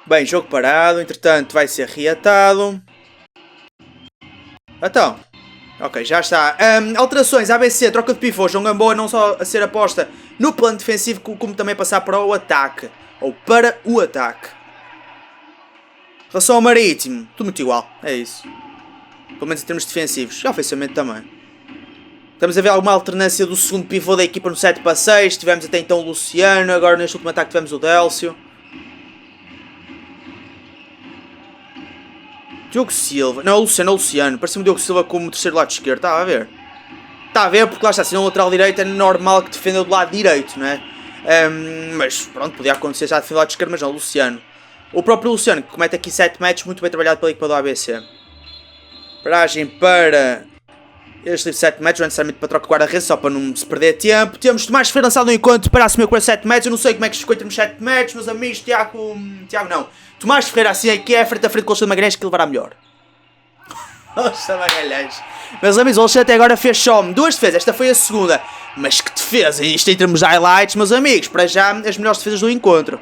Bem, jogo parado, entretanto vai ser reatado. Então... Ok, já está. Alterações, ABC, troca de pivô, João Gamboa não só a ser aposta no plano defensivo, como também passar para o ataque. Ou para o ataque. Em relação ao Marítimo, tudo muito igual, é isso. Pelo menos em termos defensivos, e ofensivamente também. Estamos a ver alguma alternância do segundo pivô da equipa no 7 para 6, tivemos até então o Luciano, agora neste último ataque tivemos o Delcio. Diogo Silva, não, é o Luciano, parecia-me o Diogo Silva como terceiro lado esquerdo, estava a ver? Está a ver, porque lá está, se não o lateral direito é normal que defenda do lado direito, não é? Mas pronto, podia acontecer já defender do lado esquerdo, mas não, o Luciano. O próprio Luciano, que comete aqui 7 metros, muito bem trabalhado pela equipa do ABC. Paragem para este livre 7 metros, não é necessariamente para troca de guarda-redes, só para não se perder tempo. Temos Tomás Ferreira lançado no encontro para assumir com 7 metros, eu não sei como é que ficou em termos de 7 metros, meus amigos, Tiago não. Tomás Ferreira assim aqui é frente a frente com o Alexandre Magalhães que levará melhor. Alexandre Magalhães. Meus amigos, o Alexandre até agora fez só 2 defesas, esta foi a segunda. Mas que defesa, isto em termos de highlights, meus amigos, para já as melhores defesas do encontro.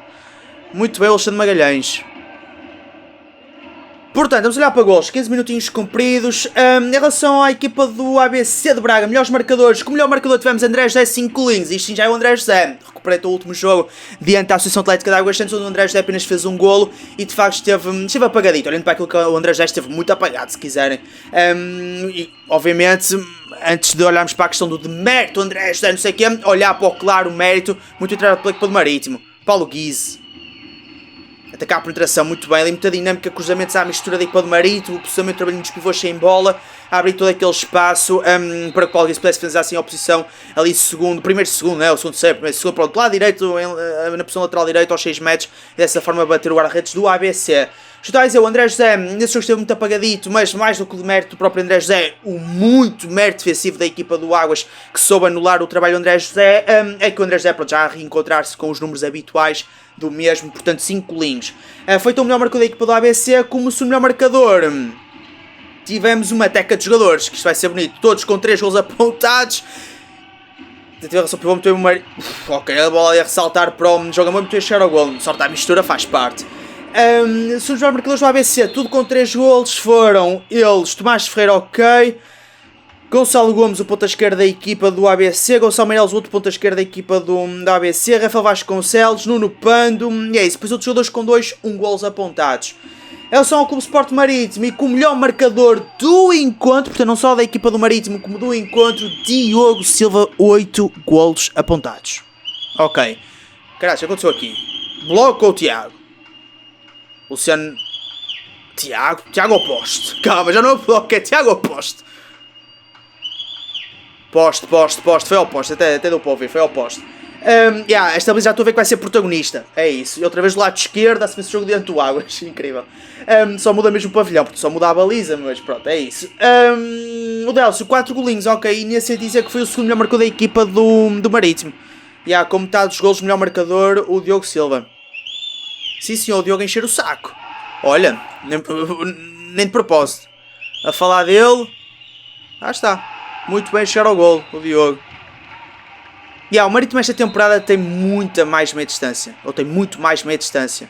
Muito bem, Alexandre Magalhães. Portanto, vamos olhar para gols, 15 minutinhos cumpridos. Em relação à equipa do ABC de Braga, melhores marcadores. Com o melhor marcador tivemos André José 5 golinhos. Isto sim já é o André José. Recuperei o último jogo diante da Associação Atlética de Águas Santos, onde o André José apenas fez um golo e de facto esteve apagadito. Olhando para aquilo que o André José esteve muito apagado, se quiserem. E, obviamente, antes de olharmos para a questão do demérito, André José, não sei o quê, olhar para o claro mérito, muito entrado pela equipa do Marítimo. Paulo Guiz. Atacar a penetração muito bem, ali muita dinâmica, cruzamentos à mistura da equipa do Marítimo, o processamento de trabalhinho dos pivôs sem bola, a abrir todo aquele espaço para que o Paulo Guiz pudesse fazer assim a oposição ali primeiro segundo, né? O segundo serve, primeiro segundo, pronto, lado direito, na posição lateral direito aos 6 metros, e dessa forma bater o guarda-redes do ABC. Estou a dizer, o André José, nesse jogo esteve muito apagadito, mas mais do que o mérito do próprio André José, o muito mérito defensivo da equipa do Águas, que soube anular o trabalho do André José, é que o André José pronto, já a reencontrar-se com os números habituais do mesmo, portanto 5 golinhos. Foi tão o melhor marcador da equipa do ABC como o seu melhor marcador. Tivemos uma teca de jogadores, que isto vai ser bonito, todos com 3 gols apontados. Teve a relação pivô, muito bem. Ok, a bola ia ressaltar para o joga muito e chegar ao gol. Sorte à mistura faz parte. Os melhores marcadores do ABC, tudo com 3 golos, foram eles: Tomás Ferreira, ok. Gonçalo Gomes, o ponta esquerda da equipa do ABC. Gonçalo Meireles, o outro ponta esquerda da equipa do ABC. Rafael Vasconcelos, Nuno Pando. E é isso. Depois outros jogadores com 2 golos apontados. Eles são o Clube Sport Marítimo e com o melhor marcador do encontro, portanto não só da equipa do Marítimo, como do encontro, Diogo Silva, 8 golos apontados. Ok. Caralho, o que aconteceu aqui? Bloco ou Tiago? Luciano... Tiago ou poste? Calma, já não é bloco, é Tiago ou poste? Poste, foi ao poste, até deu para ouvir, foi ao poste. Esta baliza já estou a ver que vai ser protagonista, é isso. E outra vez do lado esquerdo, a-se esse jogo dentro do Águas, incrível. Só muda mesmo o pavilhão, porque só muda a baliza, mas pronto, é isso. O Délcio, 4 golinhos, ok, e nesse a dizer que foi o segundo melhor marcador da equipa do Marítimo. Com metade dos golos, melhor marcador, o Diogo Silva. Sim senhor, o Diogo encher o saco. Olha, nem de propósito. A falar dele, está. Muito bem chegar ao golo, o Diogo. O Marítimo esta temporada tem muita mais meia distância. Ou tem muito mais meia distância.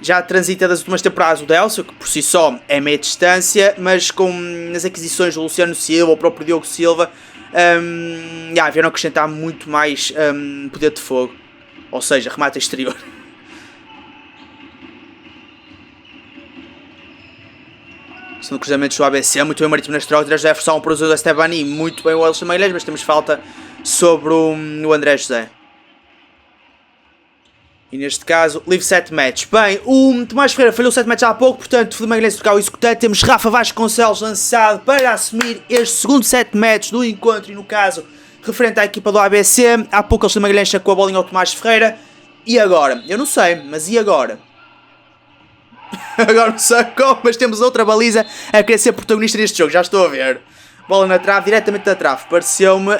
Já transita das últimas temporadas o Délcio, que por si só é meia distância, mas com as aquisições do Luciano Silva, o próprio Diogo Silva, vieram acrescentar muito mais poder de fogo. Ou seja, remate exterior. São cruzamentos do ABC, muito bem o Marítimo nas trocas, André José forçar um para o do Estebani e muito bem o Alisson Meireles, mas temos falta sobre o André José. E neste caso, livre 7 matches. Bem, o Tomás Ferreira falhou 7 matches há pouco, portanto, Felipe Magalhães trocar o executante. Temos Rafa Vasconcelos lançado para assumir este segundo 7 matches do encontro e no caso, referente à equipa do ABC. Há pouco Felipe Magalhães sacou a bolinha ao Tomás Ferreira. E agora? Eu não sei, mas e agora? Agora não sei como, mas temos outra baliza a querer ser protagonista neste jogo, já estou a ver. Bola na trave, diretamente da trave. Pareceu-me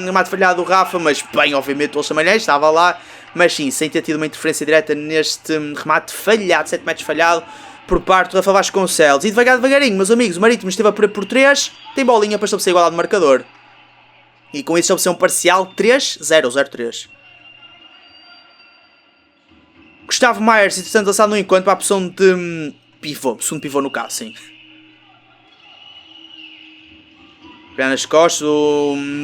remate falhado do Rafa, mas bem, obviamente o Alisson Meireles estava lá. Mas sim, sem ter tido uma interferência direta neste remate falhado, 7 metros falhado, por parte do Rafa Vasconcelos. E devagarinho, meus amigos, o Marítimo esteve a perder por 3, tem bolinha para estabelecer igualdade de marcador. E com isso estabelecer um parcial 3-0-0-3. Gustavo Myers, entretanto, lançado no encontro para a posição de pivô, segundo pivô no caso, sim. Pegar nas costas,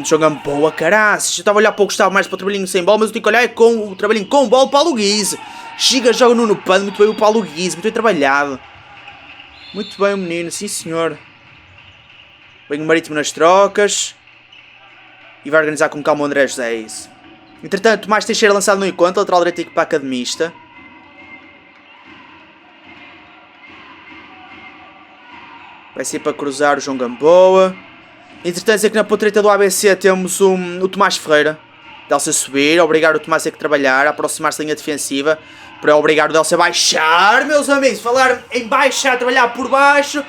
jogando boa, caraças. Eu estava a olhar para o Gustavo mais para o trabalhinho sem bola, mas eu tenho que olhar com o trabalhinho com bola, Paulo Guise. Giga joga no Pano, muito bem o Paulo Guise, muito bem trabalhado. Muito bem o menino, sim senhor. Vem o Marítimo nas trocas. E vai organizar com calma o André José, é isso. Entretanto, Tomás Teixeira lançado no encontro, lateral direito para a academista. Vai ser para cruzar o João Gamboa. Entretanto, aqui na ponta direita do ABC temos o Tomás Ferreira. Délcio a subir, a obrigar o Tomás a trabalhar, a aproximar-se da linha defensiva. Para obrigar o Délcio a baixar, meus amigos. Falar em baixar, trabalhar por baixo.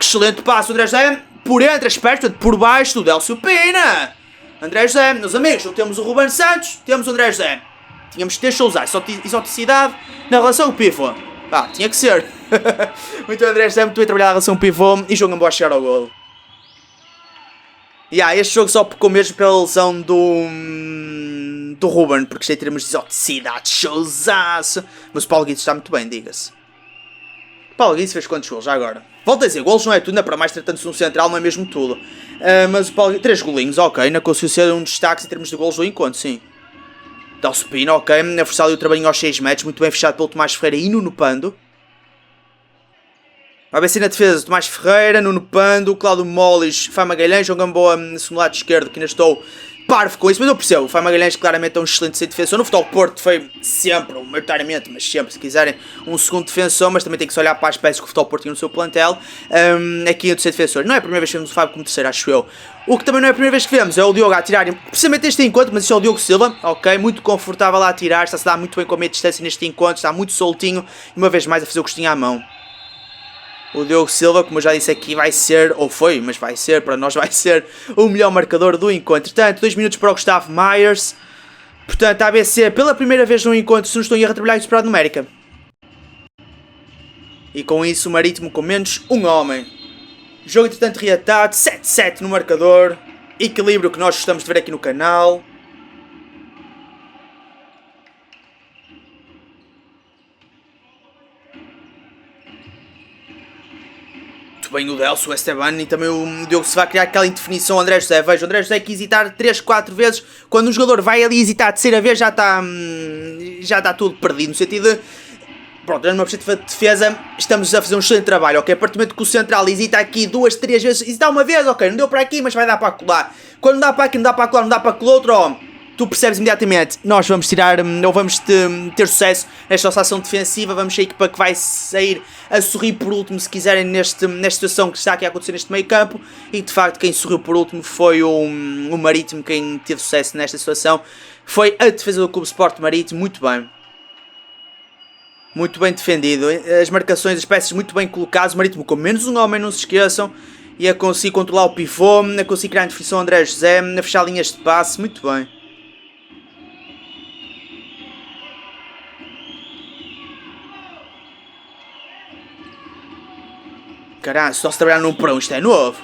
Excelente passo, André José. Por entre as pernas, por baixo do Délcio Pina. André José, meus amigos, não temos o Ruben Santos, temos o André José. Tínhamos que ter usar exoticidade na relação com o pivô. Tinha que ser. Muito André José, muito bem trabalhado na relação com o pivô e João Gamboa a chegar ao golo. Este jogo só pecou mesmo pela lesão do Ruben, porque já teremos de exoticidade, showzaço. Mas o Paulo Guides está muito bem, diga-se. O Paulo Guides fez quantos golos já agora? Volto a dizer, golos não é tudo, não é para mais, tratando-se de um central, não é mesmo tudo. Mas o Paulo Guides, 3 golinhos, ok, ainda conseguiu ser um destaque em termos de golos do encontro, sim. Délcio Pina, ok, a forçar ali o trabalhinho aos 6 metros, muito bem fechado pelo Tomás Ferreira e Nuno Pando. Vai vencer na defesa Tomás Ferreira, Nuno Pando, Cláudio Moles, Fá Magalhães, João Gamboa no segundo lado esquerdo, que ainda estou parvo com isso, mas eu percebo. O Fábio Magalhães claramente é um excelente defensor. No Futebol Porto foi sempre, maioritariamente, mas sempre, se quiserem, um segundo defensor, mas também tem que se olhar para as peças que o Futebol Porto tinha no seu plantel. Aqui é o terceiro defensor. Não é a primeira vez que vemos o Fábio como terceiro, acho eu. O que também não é a primeira vez que vemos é o Diogo a atirar, precisamente este encontro, mas isso é o Diogo Silva, ok? Muito confortável a atirar, está-se a dar muito bem com a meia distância neste encontro, está muito soltinho e uma vez mais a fazer o costinho à mão. O Diogo Silva, como eu já disse aqui, vai ser, ou foi, mas vai ser, para nós vai ser, o melhor marcador do encontro. Portanto, 2 minutos para o Gustavo Myers. Portanto, a ABC, pela primeira vez no encontro, se não estou em erro, a trabalhar em superado numérica. E com isso, o Marítimo com menos um homem. Jogo, entretanto, reatado, 7-7 no marcador. Equilíbrio que nós gostamos de ver aqui no canal. Bem o Delcio, o Esteban e também o Diogo se vai criar aquela indefinição. O André José, veja, o André José que hesitar 3, 4 vezes, quando o jogador vai ali hesitar a terceira vez já está tudo perdido, no sentido de, pronto, numa perspectiva de defesa estamos a fazer um excelente trabalho, ok? A partir do momento que o central hesita aqui 2, 3 vezes, hesita uma vez, ok, não deu para aqui, mas vai dar para colar, quando não dá para aqui, não dá para colar, não dá para colar outro, ó, tu percebes imediatamente, nós vamos tirar, ou vamos ter sucesso nesta nossa ação defensiva, vamos ser a equipa que vai sair a sorrir por último, se quiserem, nesta situação que está aqui a acontecer neste meio campo, e de facto quem sorriu por último foi o Marítimo, quem teve sucesso nesta situação, foi a defesa do Clube Sport Marítimo, muito bem defendido, as marcações, as peças muito bem colocadas, o Marítimo com menos um homem, não se esqueçam, e a conseguir controlar o pivô, a conseguir criar a definição André José, a fechar linhas de passe, muito bem. Caralho, só se trabalhar num para um, isto é novo.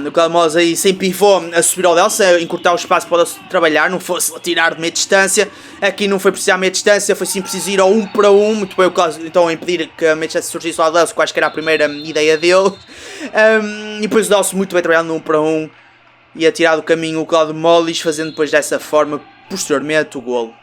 O Calmosa aí sem pivô a subir ao Delcio, a encurtar o espaço para trabalhar, não fosse tirar de meia distância. Aqui não foi precisar meia distância, foi sim preciso ir ao 1 para 1. Muito bem, então a impedir que a meia distância surgisse ao Delcio, quase que era a primeira ideia dele. E depois o Delcio muito bem trabalhando no 1 para 1. E a tirar do caminho o Cláudio Mollis, fazendo depois dessa forma, posteriormente, o golo.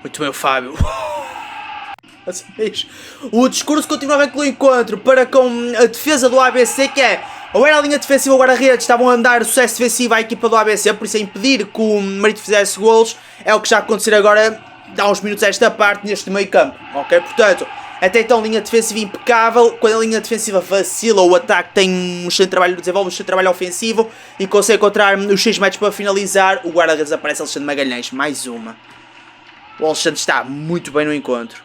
Muito bem, o Fábio. O discurso continuava com o encontro para com a defesa do ABC, que é ou era a linha defensiva ou o guarda-redes, estavam a dar sucesso defensivo à equipa do ABC, por isso é impedir que o Marítimo fizesse golos, é o que já acontecer agora, dá uns minutos a esta parte neste meio campo, ok? Portanto, até então linha defensiva impecável, quando a linha defensiva vacila, o ataque tem um excelente trabalho, desenvolve um excelente trabalho ofensivo e consegue encontrar os 6 metros para finalizar, o guarda-redes aparece Alexandre Magalhães, mais uma. O Alexandre está muito bem no encontro.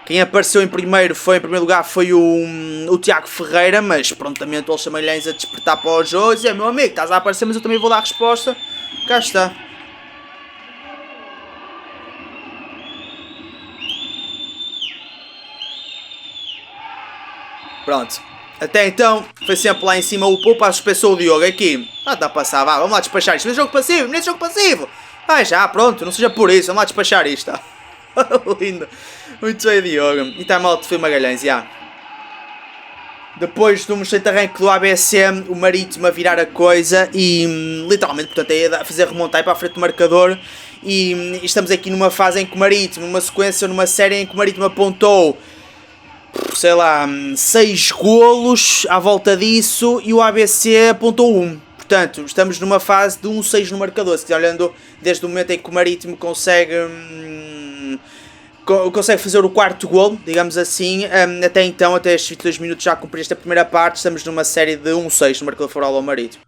Quem apareceu em primeiro lugar foi o Tiago Ferreira, mas prontamente o Alexandre Magalhães a despertar para o jogo e dizer, meu amigo, estás a aparecer, mas eu também vou dar a resposta. Cá está. Pronto. Até então, foi sempre lá em cima o Poupa, suspensou o Diogo aqui. Está a passar, vá, vamos lá despachar isto. Nesse jogo passivo. Ah, já, pronto, não seja por isso, vamos lá despachar isto. Lindo. Muito bem, Diogo. E está mal de foi Magalhães, já. Depois de um excelente arranque do ABC, o Marítimo a virar a coisa e literalmente, portanto, é a fazer remontar para a frente do marcador. E estamos aqui numa fase em que o Marítimo, numa sequência, numa série em que o Marítimo apontou, sei lá, 6 golos à volta disso e o ABC apontou 1. Portanto, estamos numa fase de 1-6 no marcador, se estiver olhando desde o momento em que o Marítimo consegue fazer o quarto gol, digamos assim, até então, até estes 22 minutos já cumprir esta primeira parte, estamos numa série de 1-6 no marcador favorável ao Marítimo.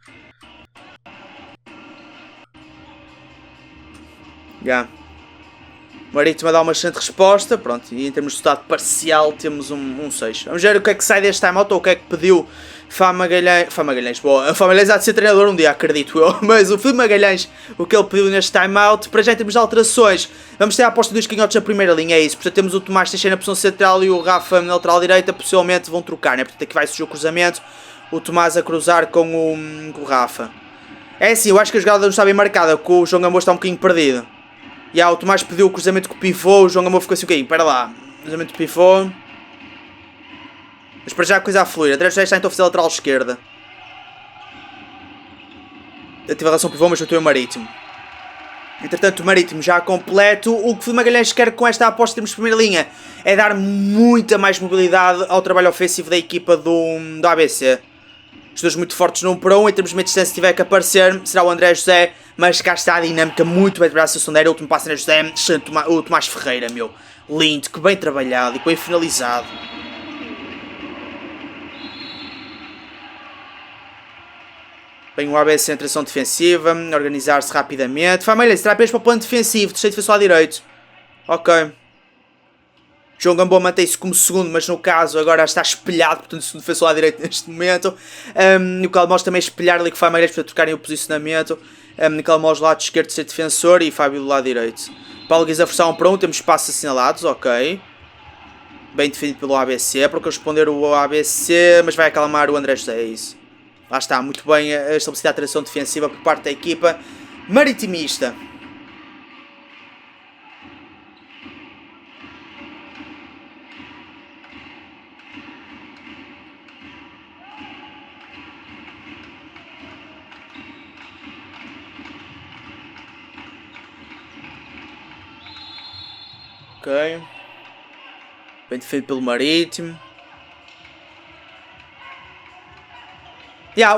O Marítimo a dar uma excelente resposta, pronto, e em termos de resultado parcial temos um 6. Vamos ver o que é que sai deste timeout ou o que é que pediu Fá Magalhães, boa, Fá Magalhães há de ser treinador um dia, acredito eu, mas o Filipe Magalhães, o que ele pediu neste timeout, para já em termos de alterações, vamos ter a aposta dos canhotos na primeira linha, é isso, portanto temos o Tomás Teixeira na posição central e o Rafa na lateral direita, possivelmente vão trocar, né? Portanto aqui vai surgir o cruzamento, o Tomás a cruzar com o Rafa. É assim, eu acho que a jogada não está bem marcada, porque o João Gamboa está um bocadinho perdido. E o Tomás pediu o cruzamento com o pivô, o João Gamboa ficou assim um bocadinho, espera lá, cruzamento com o pivô. Mas para já a coisa a fluir, André José está então a fazer a lateral esquerda. Ativa a relação pivô, mas eu o Marítimo. Entretanto, o Marítimo já completo. O que o Magalhães quer com esta aposta em termos de primeira linha é dar muita mais mobilidade ao trabalho ofensivo da equipa do ABC. Os dois muito fortes no 1 para 1. Em termos de meia distância, se tiver que aparecer, será o André José. Mas cá está a dinâmica muito bem trabalhada. A Sondera, o último passo André José. Excelente, o Tomás Ferreira, meu. Lindo, que bem trabalhado e bem finalizado. Bem o ABC em transição defensiva, organizar-se rapidamente. Família, será apenas para o plano defensivo, terceiro defensor à direito. Ok. João Gamboa mantém-se como segundo, mas no caso agora está espelhado, portanto, segundo defensor à direita neste momento. O Calmos também espelhar ali com o Família para trocarem o posicionamento. Calmos do lado esquerdo, terceiro defensor e Fábio do lado direito. Paulo Guiza a forçar 1 para 1, temos passos assinalados, ok. Bem defendido pelo ABC, para corresponder o ABC, mas vai acalmar o André José, é isso. Lá está, muito bem estabelecida a transição defensiva por parte da equipa maritimista. Ok. Bem defendido pelo Marítimo.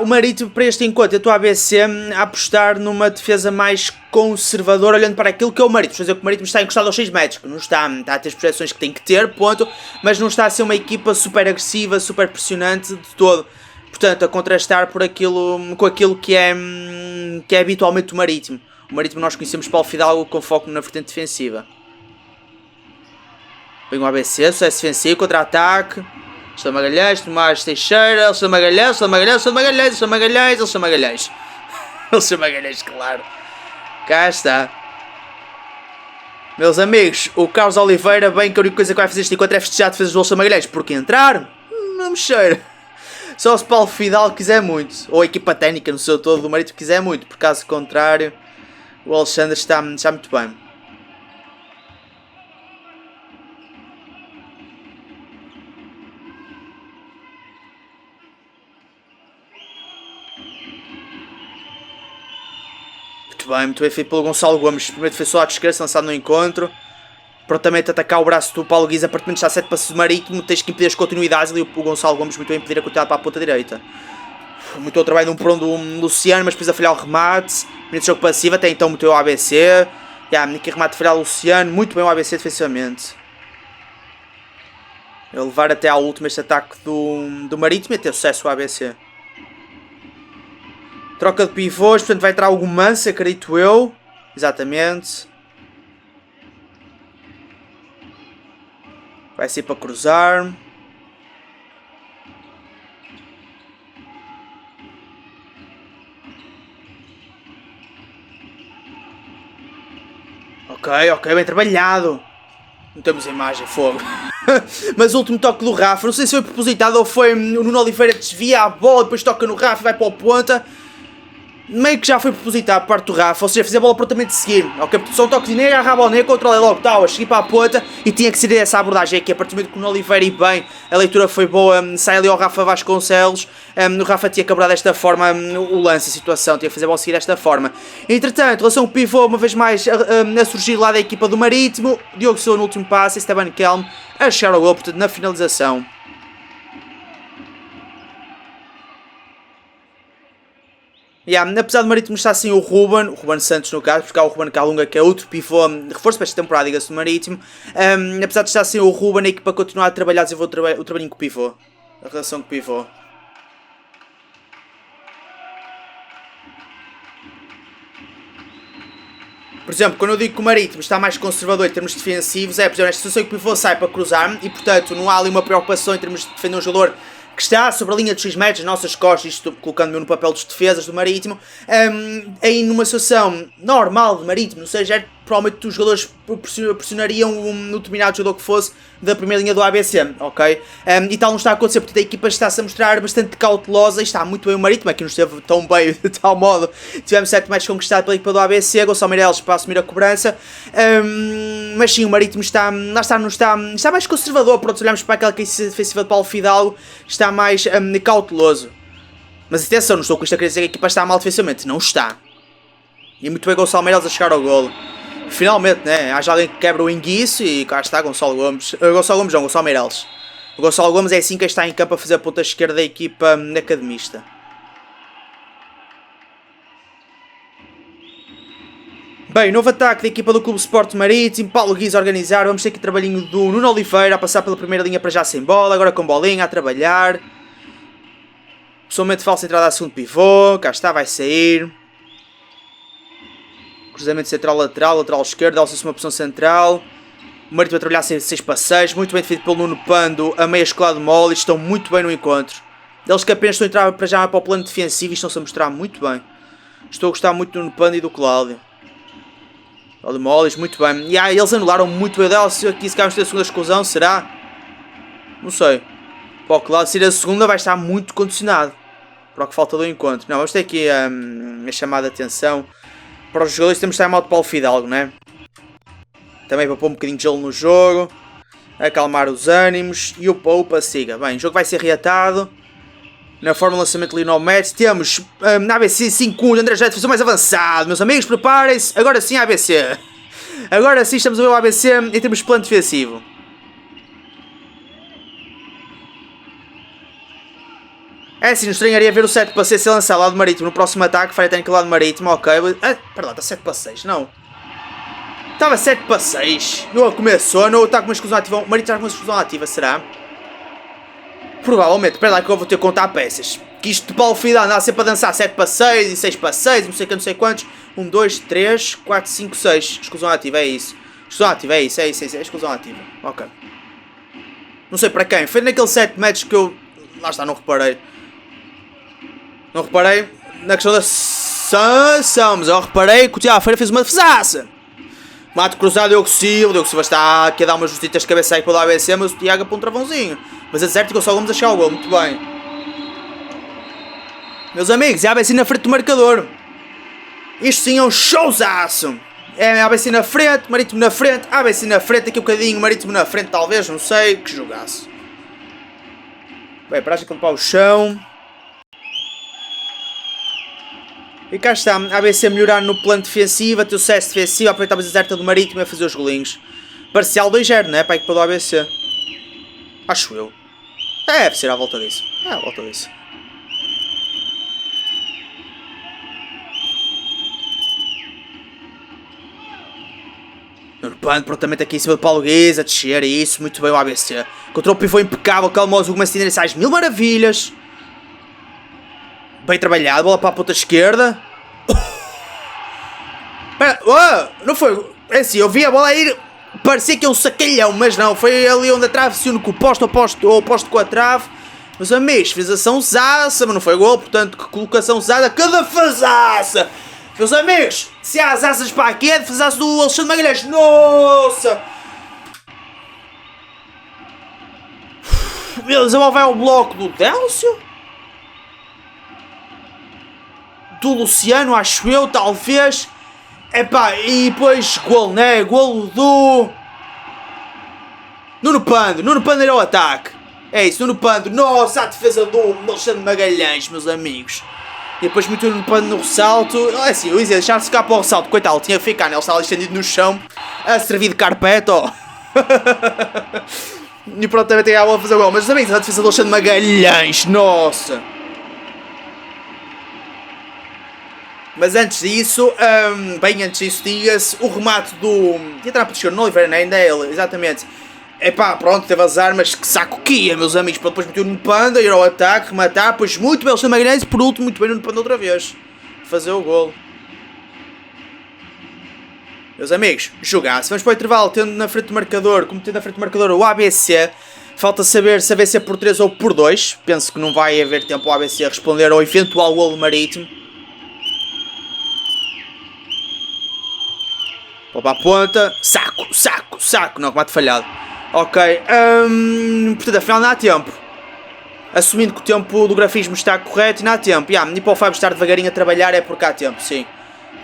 O Marítimo para este encontro, eu estou a ABC a apostar numa defesa mais conservadora, olhando para aquilo que é o Marítimo. Quer dizer que o Marítimo está encostado aos 6 metros, que não está a ter as projeções que tem que ter, ponto, mas não está a ser uma equipa super agressiva, super pressionante de todo. Portanto, a contrastar com aquilo que é habitualmente o Marítimo. O Marítimo nós conhecemos Paulo Fidalgo com foco na vertente defensiva. Vem o ABC, sucesso defensivo, contra-ataque. Alexandre Magalhães, Tomás Teixeira, Alexandre Magalhães, Alexandre Magalhães, Alexandre Magalhães, Alexandre Magalhães, Alexandre Magalhães. Alexandre Magalhães, claro. Cá está. Meus amigos, o Carlos Oliveira, bem que a única coisa que vai fazer este encontro é festejar defesas do Alexandre Magalhães. Porque entrar, não me cheira. Só se Paulo Fidal quiser muito. Ou a equipa técnica no seu todo do Marítimo quiser muito. Por caso contrário, o Alexandre está muito bem. Muito bem feito pelo Gonçalo Gomes. Primeiro defensor à esquerda, lançado no encontro. Prontamente atacar o braço do Paulo Guiza. Aparentemente está a 7 passos do Marítimo. Tens que impedir as continuidades. Ali o Gonçalo Gomes muito bem impedir a continuidade para a ponta direita. Muito bom trabalho de um por um do Luciano, mas depois a falhar o remate. Primeiro jogo passivo, até então meteu o ABC. Que remate falhar o Luciano. Muito bem o ABC defensivamente. A levar até ao último este ataque do Marítimo e ter sucesso o ABC. Troca de pivôs, portanto vai entrar algum Mansa, acredito eu. Exatamente. Vai ser para cruzar. Ok, bem trabalhado. Não temos a imagem, fogo. Mas o último toque do Rafa, não sei se foi propositado ou foi o Nuno Oliveira desvia a bola, depois toca no Rafa e vai para o ponta. Meio que já foi propositado por parte do Rafa, ou seja, fazer a bola prontamente de seguir. Ok, só um toque de nega, agarra a bola nega, controla logo, a seguir para a ponta e tinha que ser essa abordagem aqui. A partir do momento que o Nuno Oliveira e bem, a leitura foi boa, sai ali ao Rafa Vasconcelos. O Rafa tinha que abordar desta forma o lance, a situação, tinha que fazer a bola seguir desta forma. Entretanto, relação pivô, uma vez mais a surgir lá da equipa do Marítimo. Diogo Silva no último passe, Esteban Kelm a chegar ao gol, portanto, na finalização. Apesar do Marítimo estar sem o Ruben Santos no caso, porque há o Ruben Calunga que é outro pivô de reforço para esta temporada, diga-se do Marítimo. Apesar de estar sem o Ruben, a equipa continua a trabalhar, a desenvolver o trabalhinho com o pivô, a relação com o pivô. Por exemplo, quando eu digo que o Marítimo está mais conservador em termos defensivos, por exemplo, nesta situação que o pivô sai para cruzar e, portanto, não há ali uma preocupação em termos de defender um jogador que está sobre a linha de 6 metros, as nossas costas, isto colocando-me no papel dos defesas do Marítimo, aí numa situação normal de Marítimo, ou seja, provavelmente os jogadores pressionariam um determinado jogador que fosse da primeira linha do ABC, ok? E tal não está a acontecer, porque a equipa está-se a mostrar bastante cautelosa e está muito bem o Marítimo, aqui não esteve tão bem de tal modo, tivemos 7 metros conquistados pela equipa do ABC, Gonçalo Meireles para assumir a cobrança, mas sim, o Marítimo está mais conservador, pronto, olhamos para aquela crise defensiva de Paulo Fidalgo, está mais cauteloso. Mas atenção, não estou com isto a querer dizer que a equipa está mal defensivamente. Não está. E muito bem Gonçalo Meireles a chegar ao golo. Finalmente, né? Haja alguém que quebra o enguiço e cá está Gonçalo Gomes. Gonçalo Gomes não, Gonçalo Meireles. O Gonçalo Gomes é assim que está em campo a fazer a ponta esquerda da equipa academista. Bem, novo ataque da equipa do Clube Sport Marítimo. Paulo Guiz a organizar. Vamos ter aqui trabalhinho do Nuno Oliveira a passar pela primeira linha para já sem bola. Agora com bolinha a trabalhar. Pessoalmente falsa entrada a segundo pivô. Cá está, vai sair. Cruzamento central lateral, lateral esquerdo. Alça-se uma opção central. O Marítimo a trabalhar 6 para 6. Muito bem defendido pelo Nuno Pando. A meia escolada mole. Estão muito bem no encontro. Eles que apenas estão a entrar para já para o plano defensivo e estão-se a mostrar muito bem. Estou a gostar muito do Nuno Pando e do Cláudio. Cláudio Moles, muito bem. E eles anularam muito bem dela. Se aqui se calhar vamos ter a segunda exclusão, será? Não sei. Para o Cláudio, se ir a segunda vai estar muito condicionado. Para o que falta do encontro. Não, vamos ter aqui a chamada de atenção. Para os jogadores temos de estar em modo Paulo Fidalgo, não é? Também para pôr um bocadinho de gelo no jogo. Acalmar os ânimos. E o Poupa siga. Bem, o jogo vai ser reatado. Na forma de lançamento de Lionel Messi. Temos na ABC 5-1 de André José, defensor mais avançado. Meus amigos, preparem-se. Agora sim ABC. Agora sim estamos a ver o ABC em termos de plano defensivo. É assim, não estranharia ver o 7 para 6 ser lançado lá do Marítimo no próximo ataque. Falha técnica lá do Marítimo, ok. Pera lá, está 7 para 6, não. Estava 7 para 6. Não começou, não está com uma exclusão ativa. O Marítimo está com uma exclusão ativa, será? Provavelmente, espera lá que eu vou ter que contar peças. Que isto de Paulo Fidalgo andava sempre a dançar 7 para 6 e 6 para 6, não sei que, não sei quantos. 1, 2, 3, 4, 5, 6. Exclusão ativa, é isso. Exclusão ativa, é isso, é exclusão ativa. Ok. Não sei para quem. Foi naquele 7 metros que eu... Lá está, não reparei. Não reparei na questão da sanção, mas eu reparei que o Tiago Feira fez uma defesaça. Mato cruzado, Diogo Silva está aqui a dar umas justitas de cabeça aí pelo ABC, mas o Tiago é para um travãozinho. Mas é certo que o Gonçalo Gomes a chegar ao gol, muito bem. Meus amigos, é a ABC na frente do marcador. Isto sim é um showzaço. É a ABC na frente, Marítimo na frente, ABC na frente, aqui um bocadinho, Marítimo na frente talvez, não sei, que jogaço. Bem, paragem para limpar o chão. E cá está, a ABC a melhorar no plano defensivo, a ter o sucesso defensivo, a aproveitar a base deserta do Marítimo e a fazer os golinhos. Parcial 2-0, não é? Para a equipa do ABC. Acho eu. Deve ser à volta disso. É à volta disso. Nuno Pando prontamente aqui em cima do Paulo Guiz, a descer, e isso, muito bem o ABC. Controle o pivô impecável, calmoso, o Gomes sai mil maravilhas. Bem trabalhado, bola para a ponta esquerda. Não foi. É assim, eu vi a bola ir. Parecia que é um sacalhão, mas não. Foi ali onde a trave se une com o posto, ou o posto com a trave. Meus amigos, finalização zaça, mas não foi gol, portanto, que colocação usada, que defesaça! Meus amigos, se há as asas para aqui, é a defesaça do Alexandre Magalhães. Nossa! Meu Deus, a bola vai ao bloco do Délcio? Do Luciano, acho eu, talvez. Epá, e depois golo, né? Golo do... Nuno Pando era o ataque. É isso, Nuno Pando. Nossa, a defesa do Alexandre Magalhães, meus amigos. E depois muito Nuno Pando no ressalto. É assim, eu ia deixar-se ficar para o ressalto. Coitado, tinha que ficar, né? Ele estava estendido no chão, a servir de carpete, ó. E pronto, também tem a bola a fazer o gol. Mas também a defesa do Alexandre Magalhães, nossa. Mas antes disso, bem antes disso, diga-se, o remate do... Tinha para o Nuno Oliveira, né? Ainda é ele, exatamente. Epá, pronto, teve as armas, que saco que ia, meus amigos, para depois meter no Panda, ir ao ataque, rematar, pois muito bem, o Alexandre Magalhães, e por último, muito bem no Panda outra vez. Fazer o golo. Meus amigos, jogar-se. Vamos para o intervalo, tendo na frente do marcador, como tendo na frente do marcador o ABC. Falta saber se a ABC é por 3 ou por 2. Penso que não vai haver tempo ao ABC a responder ao eventual golo Marítimo. Vou para a ponta. Saco. Não, remate falhado. Ok. Portanto, afinal não há tempo. Assumindo que o tempo do grafismo está correto e não há tempo. E para o Fábio estar devagarinho a trabalhar é porque há tempo, sim.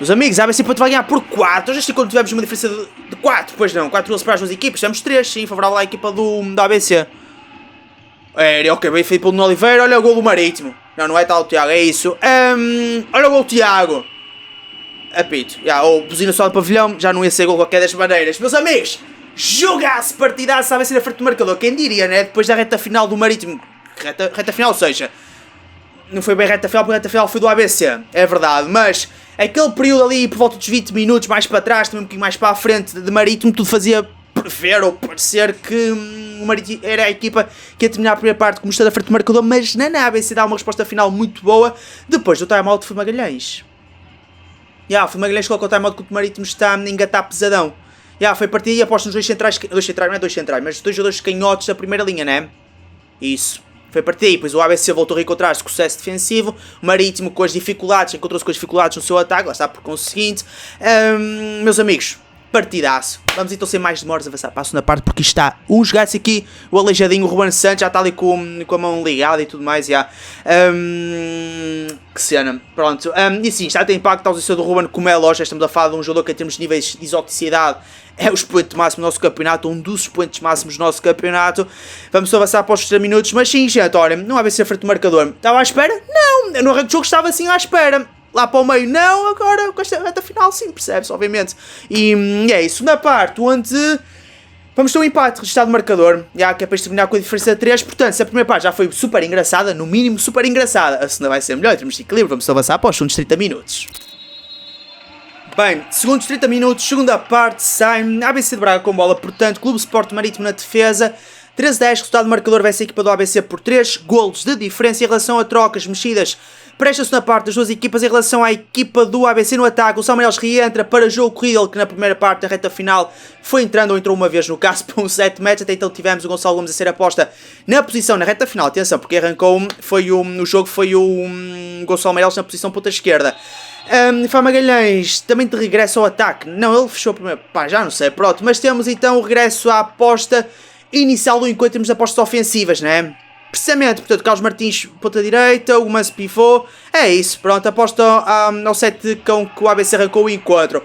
Meus amigos, a ABC vai ganhar por 4. Hoje quando tivemos uma diferença de 4. Pois não, 4 gols para as duas equipas. Temos 3, sim. Favorável à equipa da ABC. Ok, bem feito pelo Nuno Oliveira. Olha o gol do Marítimo. Não é tal o Tiago, é isso. Olha o gol, Tiago. Apito. Ou buzina só do pavilhão, já não ia ser gol de qualquer das maneiras. Meus amigos, jogasse partidaço, a ser a frente do marcador. Quem diria, né? Depois da reta final do Marítimo. Reta final, ou seja, não foi bem reta final, porque a reta final foi do ABC. É verdade, mas aquele período ali, por volta dos 20 minutos, mais para trás, também um bocadinho mais para a frente de Marítimo, tudo fazia prever ou parecer que o Marítimo era a equipa que ia terminar a primeira parte como está da frente do marcador, mas na ABC dá uma resposta final muito boa. Depois do time-out foi Magalhães. Foi Magalhães que colocou o time-out, que o Marítimo está a engatar pesadão. Foi partida e aposto nos dois centrais, não é dois centrais, mas dois jogadores canhotos da primeira linha, né? Isso. Foi partida aí, pois o ABC voltou a reencontrar-se com o sucesso defensivo, o Marítimo com as dificuldades, encontrou-se com as dificuldades no seu ataque, lá está por conseguinte. Meus amigos, partidaço. Vamos então sem mais demoras avançar para a segunda parte, porque está um jogaço aqui, o aleijadinho, o Ruben Santos, já está ali com a mão ligada e tudo mais, que cena, pronto. E sim, está a ter impacto a ausência do Ruben, como é lógico, estamos a falar de um jogador que em termos de níveis de exoticidade é o expoente máximo do nosso campeonato, um dos expoentes máximos do nosso campeonato. Vamos avançar para os 3 minutos, mas sim, gente, olha, não há ser frente do marcador. Estava à espera? Não, no arranque do jogo estava assim à espera. Lá para o meio, não, agora com esta reta final, sim, percebe-se, obviamente. E é isso, na parte onde vamos ter um empate registrado no marcador, que é para terminar com a diferença de 3. Portanto, se a primeira parte já foi super engraçada, no mínimo super engraçada, a segunda vai ser melhor, temos de equilíbrio, vamos avançar para os segundos 30 minutos. Bem, segundos 30 minutos, segunda parte, sai ABC de Braga com bola, portanto, Clube Sport Marítimo na defesa. 13-10, resultado do marcador, vai ser a equipa do ABC por 3 golos de diferença. Em relação a trocas mexidas para esta segunda parte das duas equipas, em relação à equipa do ABC no ataque, o Samuel reentra para jogo corrido, que na primeira parte da reta final foi entrando ou entrou uma vez no caso para um 7 match. Até então tivemos o Gonçalo Gomes a ser aposta na posição na reta final. Atenção, porque arrancou, no jogo foi o Gonçalo Meireles na posição ponta esquerda. Fá Magalhães também de regresso ao ataque. Não, ele fechou a primeira. Já não sei, pronto. Mas temos então o regresso à aposta inicial do encontro, temos apostas ofensivas, né? Precisamente, portanto, Carlos Martins, ponta direita, o Manso pivô. É isso, pronto. Aposta ao 7 com que o ABC arrancou o encontro.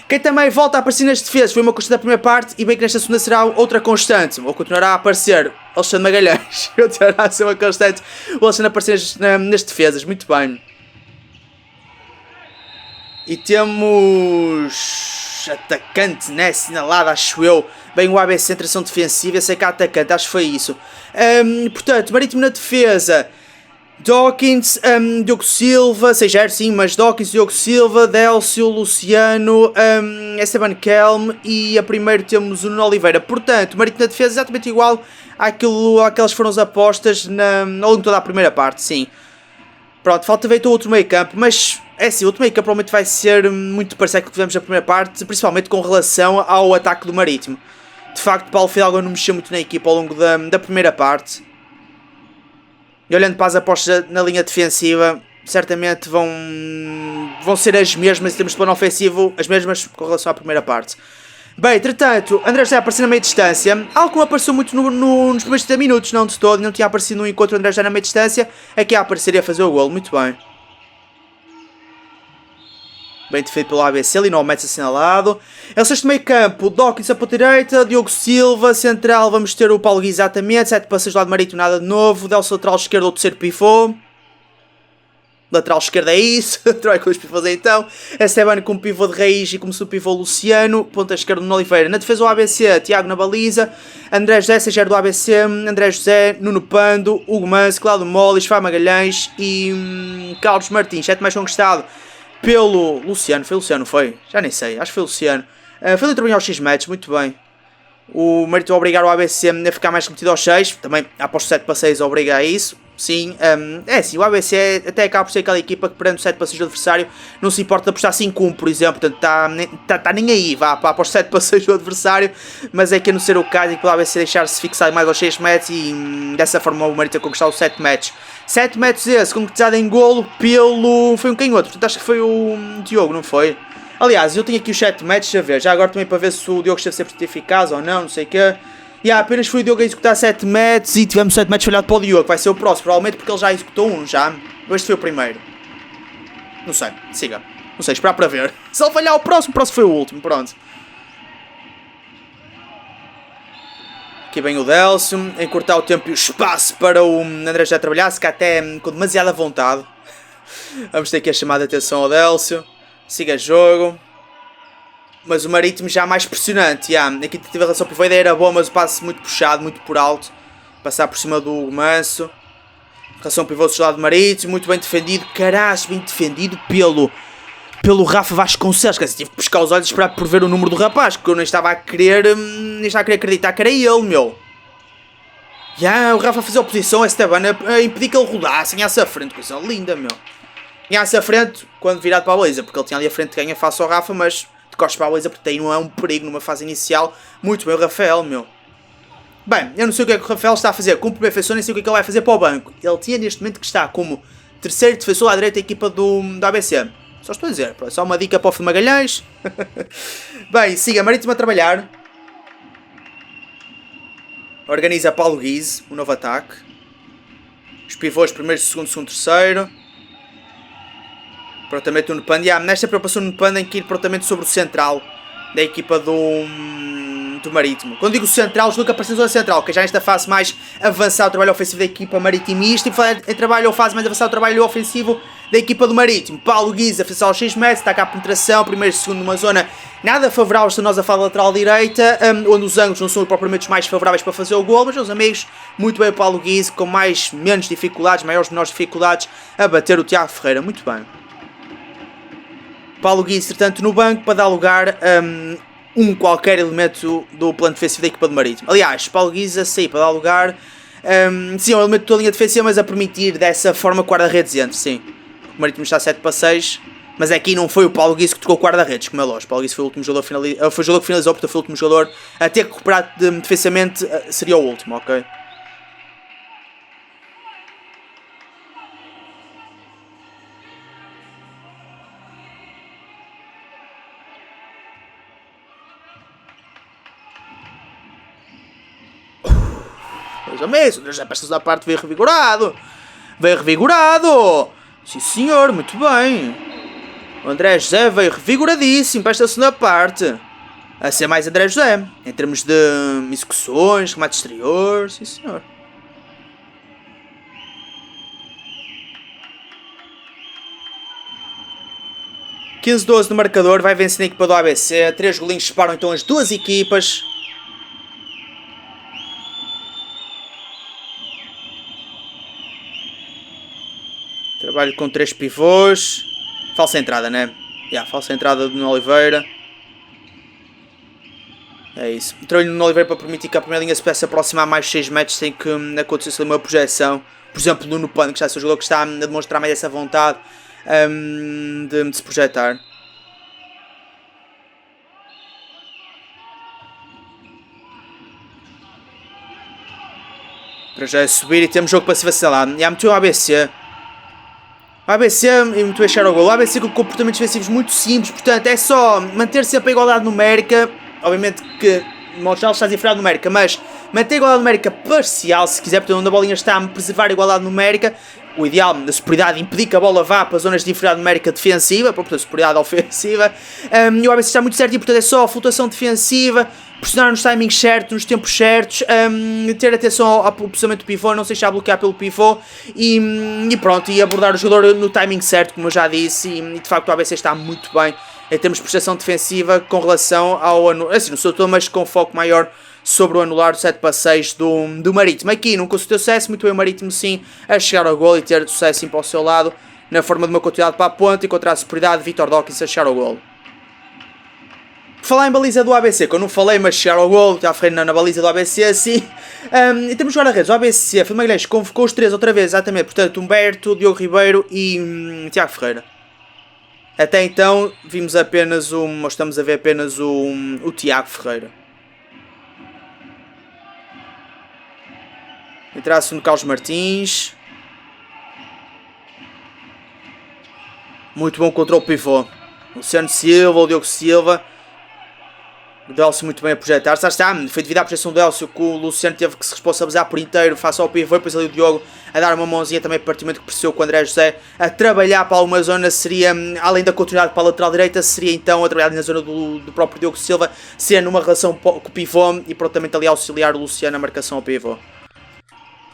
Quem também volta a aparecer nas defesas foi uma constante da primeira parte e bem que nesta segunda será outra constante. Ou continuará a aparecer Alexandre Magalhães. Continuará a ser uma constante o Alexandre a aparecer nas defesas. Muito bem. E temos atacante, né? Assinalado, acho eu. Bem, o ABC em tração defensiva, eu sei que há atacante, acho que foi isso. Portanto, Marítimo na defesa. Dawkins, Diogo Silva, seja sim, mas Dawkins, Diogo Silva, Délcio, Luciano, Esteban Kelm e a primeiro temos o Nuno Oliveira. Portanto, Marítimo na defesa exatamente igual àquelas foram as apostas ao longo de toda a primeira parte, sim. Pronto, falta ver o outro meio campo, mas é assim, o outro meio campo provavelmente vai ser muito parecido com o que tivemos na primeira parte, principalmente com relação ao ataque do Marítimo. De facto, Paulo Fidalgo não mexeu muito na equipa ao longo da primeira parte. E olhando para as apostas na linha defensiva, certamente vão ser as mesmas em termos de plano ofensivo, as mesmas com relação à primeira parte. Bem, entretanto, André José apareceu na meia distância, algo que não apareceu muito nos primeiros 30 minutos, não de todo, não tinha aparecido no encontro André José na meia distância, aqui a aparecer e a fazer o golo, muito bem. Bem defeito pelo ABC, ali no metro assinalado. É o sexto meio campo, Dawkins a ponta direita, Diogo Silva, central, vamos ter o Paulo Gui exatamente, 7 passeios do lado Marítimo, nada de novo, Delcio lateral esquerdo, o terceiro pivô. Lateral esquerdo é isso, troca com os pivôs então. Esteban com pivô de raiz e como subpivô Luciano, ponta esquerda no Oliveira. Na defesa do ABC, Tiago na baliza, André José, Segero do ABC, André José, Nuno Pando, Hugo Manso, Cláudio Moles, Fá Magalhães e Carlos Martins, 7 mais conquistado pelo Luciano. Foi Luciano, foi? Já nem sei, acho que foi Luciano. Foi literalmente aos 6 metros, muito bem. O Marítimo a obrigar o ABC a ficar mais competido aos 6, também após 7 passeios obriga a isso. Sim, é sim, o ABC até acaba por ser aquela equipa que perante o 7 passeios do adversário não se importa de apostar 5-1, por exemplo, portanto está nem aí, vá para os 7 passeios do adversário, mas é que a não ser o caso e que o ABC deixar-se fixar mais aos 6 metros e dessa forma o Marítimo a conquistar os 7 metros. 7 metros esse, concretizado em golo foi um canhoto, portanto acho que foi o Diogo, não foi? Aliás, eu tenho aqui os 7 metros a ver, já agora também para ver se o Diogo esteve a ser eficaz ou não sei o quê. Apenas foi o Diogo a executar 7 metros e tivemos 7 metros falhado para o Diogo, que vai ser o próximo, provavelmente porque ele já executou um já. Este foi o primeiro. Não sei, siga. Não sei, esperar para ver. Se ele falhar o próximo foi o último, pronto. Aqui vem o Délcio, encurtar o tempo e o espaço para o André já trabalhar, se cá até com demasiada vontade. Vamos ter que chamar a atenção ao Délcio. Siga jogo. Mas o Marítimo já mais pressionante. Aqui tive a relação pivô, a ideia era boa, mas o passe muito puxado, muito por alto. Passar por cima do Hugo Manso. Relação pivô do lado do Marítimo, muito bem defendido. Caralho, bem defendido pelo Rafa Vasconcelos. Quer dizer, tive que pescar os olhos e esperar por ver o número do rapaz, porque eu nem estava a querer acreditar que era ele, meu. O Rafa fazia oposição a Esteban a impedir que ele rodasse, ganhasse a frente, coisa linda, meu. Ganhasse a frente quando virado para a baliza, porque ele tinha ali a frente de ganha face ao Rafa, mas de costas para a baliza, porque aí não é um perigo numa fase inicial. Muito bem o Rafael, meu. Bem, eu não sei o que é que o Rafael está a fazer como perfeição, nem sei o que é que ele vai fazer para o banco. Ele tinha neste momento que está como terceiro defensor à direita da equipa do ABC. Só estou a dizer, só uma dica para o Filipe Magalhães. Bem, siga Marítimo a trabalhar. Organiza Paulo Guise, o novo ataque. Os pivôs, primeiro, segundo, terceiro. Prontamente o Nupanda. Nesta preocupação no Nupanda em que ir prontamente sobre o central da equipa do Marítimo. Quando digo central, julgo que aparece na zona central, que é já nesta fase mais avançada o trabalho ofensivo da equipa maritimista, e em trabalho ou fase mais avançada o trabalho ofensivo da equipa do Marítimo. Paulo Guise a fazer aos 6 metros, está cá a penetração, primeiro e segundo numa zona nada favorável, está nós a fala lateral direita, onde os ângulos não são propriamente os mais favoráveis para fazer o gol, mas meus amigos, muito bem o Paulo Guise, com menos dificuldades, menores dificuldades, a bater o Tiago Ferreira, muito bem. Paulo Guise, portanto, no banco para dar lugar a qualquer elemento do plano defensivo da equipa do Marítimo. Aliás, Paulo Guise a sair para dar lugar, sim, é um elemento da linha defensiva, mas a permitir dessa forma guarda-redes entre, sim. O Marítimo está 7-6, mas aqui não foi o Paulo Guise que tocou o guarda-redes, como é lógico. O Paulo Guise foi o último jogador foi o jogador que finalizou, portanto foi o último jogador a ter que recuperar defensivamente, seria o último, ok? Meus amigos, o André já para da parte veio revigorado. Veio revigorado. Sim senhor, muito bem. O André José veio revigoradíssimo para esta segunda parte. A ser mais André José. Em termos de execuções, remate exterior. Sim senhor. (15-12) no marcador. Vai vencer a equipa do ABC. 3 golinhos separam então as duas equipas. Trabalho com 3 pivôs. Falsa entrada, né? Falsa entrada do Nuno Oliveira. É isso. Entrou-lhe no Oliveira para permitir que a primeira linha se pudesse aproximar mais 6 metros sem que acontecesse uma projeção. Por exemplo, no Nupanda, que está a ser o jogador que está a demonstrar mais essa vontade de se projetar. Para já é subir e temos jogo para se vacilar. Meteu o ABC. O ABC e muito deixar o gol. O ABC com comportamentos defensivos muito simples, portanto é só manter sempre a igualdade numérica. Obviamente que no modo geral está a inferior numérica, mas manter a igualdade numérica parcial, se quiser, portanto onde a bolinha está a preservar a igualdade numérica. O ideal da superioridade impedir que a bola vá para zonas de inferioridade numérica defensiva, portanto superioridade ofensiva. E o ABC está muito certo e portanto é só a flutuação defensiva, pressionar nos timings certos, nos tempos certos, ter atenção ao posicionamento do pivô, não se deixar bloquear pelo pivô e pronto, e abordar o jogador no timing certo, como eu já disse, e de facto o ABC está muito bem em termos de prestação defensiva com relação ao anular, assim, no seu todo, mas com foco maior sobre o anular do 7-6 do Marítimo. Aqui não conseguiu sucesso, muito bem o Marítimo sim a chegar ao gol e ter sucesso sim para o seu lado, na forma de uma continuidade para a ponta, encontrar a superioridade de Vitor Dawkins a chegar ao gol. Falar em baliza do ABC, que eu não falei, mas chegar ao gol, já Ferreira na baliza do ABC, assim. Em termos de guarda-redes, o ABC, Filipe Magalhães convocou os 3 outra vez, exatamente, portanto, Humberto, Diogo Ribeiro e Tiago Ferreira. Até então, vimos apenas estamos a ver apenas o Tiago Ferreira. Entrasse no Carlos Martins. Muito bom contra o pivô. Luciano Silva, o Diogo Silva. O Délcio muito bem a projetar-se. Está, foi devido à projeção do Délcio que o Luciano teve que se responsabilizar por inteiro face ao pivô. Depois ali o Diogo a dar uma mãozinha também para o partimento que percebeu que o André José a trabalhar para alguma zona seria, além da continuidade para a lateral direita, seria então a trabalhar na zona do próprio Diogo Silva, seria numa relação com o pivô e prontamente ali auxiliar o Luciano na marcação ao pivô.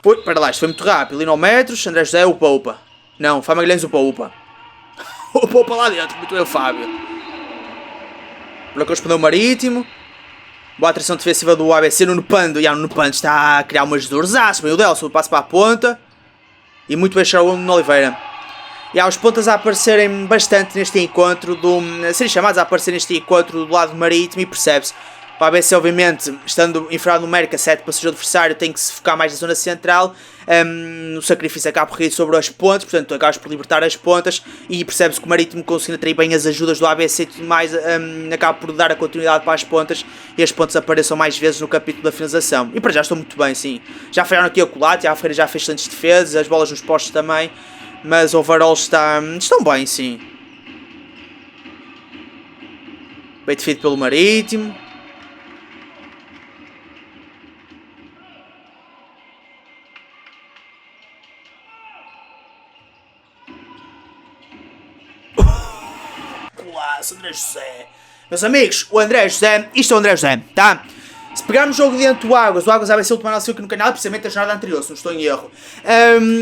Ui, para lá, isto foi muito rápido. Ali 9 metros, André José, upa-upa. Não, Fábio Magalhães, upa-upa. Upa-upa lá dentro, muito bem o Fábio. Para corresponder o Marítimo. Boa atração defensiva do ABC. Nuno Pando. E o Nuno Pando está a criar umas dorzaças. O Délcio passa para a ponta. E muito bem chegar o Nuno Oliveira. E há os pontas a aparecerem bastante neste encontro. A serem chamados a aparecer neste encontro do lado marítimo. E percebe-se. O ABC, obviamente, estando inferior numérica, 7 para o seu adversário, tem que se focar mais na zona central. O sacrifício acaba por cair sobre as pontas, portanto, acabas por libertar as pontas. E percebe-se que o Marítimo, conseguindo atrair bem as ajudas do ABC e tudo mais, acaba por dar a continuidade para as pontas. E as pontas apareçam mais vezes no capítulo da finalização. E para já estão muito bem, sim. Já falharam aqui a colate, a Ferreira já fez excelentes defesas, as bolas nos postos também. Mas overall estão bem, sim. Bem definido pelo Marítimo. André José. Meus amigos, o André José, isto é o André José, tá? Se pegarmos o jogo dentro do Águas, o Águas ABC ultimaram aqui no canal, precisamente da jornada anterior, se não estou em erro.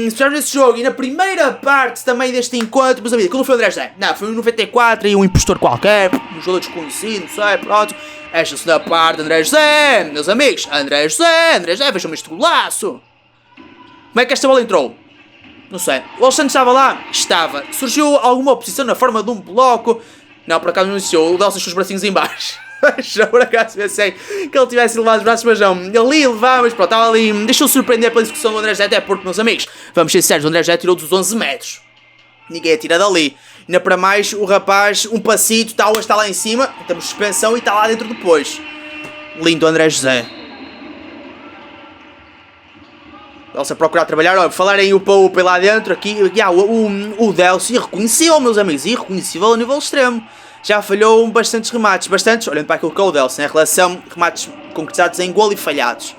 Se pegarmos esse jogo e na primeira parte também deste encontro, meus amigos, quando foi o André José? Não, foi um 94 e um impostor qualquer, um jogador desconhecido, não sei, pronto. Esta segunda parte, André José, meus amigos, André José, vejam-me este golaço. Como é que esta bola entrou? Não sei. O Alexandre estava lá? Estava. Surgiu alguma oposição na forma de um bloco? Não, por acaso não iniciou. O Délcio deixou os bracinhos em baixo. Já por acaso pensei que ele tivesse levado os braços, mas não. Ali levamos, pronto, estava ali. Deixou surpreender pela execução do André José, até porque, meus amigos, vamos ser sérios, o André José tirou dos 11 metros. Ninguém atira dali. Ainda para mais, o rapaz, um passito, tal, está lá em cima, temos suspensão e está lá dentro depois. Lindo André José. Délcio a procurar trabalhar, olha, falarem upa-upa lá dentro, aqui, o Délcio, irreconhecível, meus amigos, irreconhecível a nível extremo. Já falhou bastantes remates, olhando para aquilo que é o Délcio, em relação a remates concretizados em golo e falhados.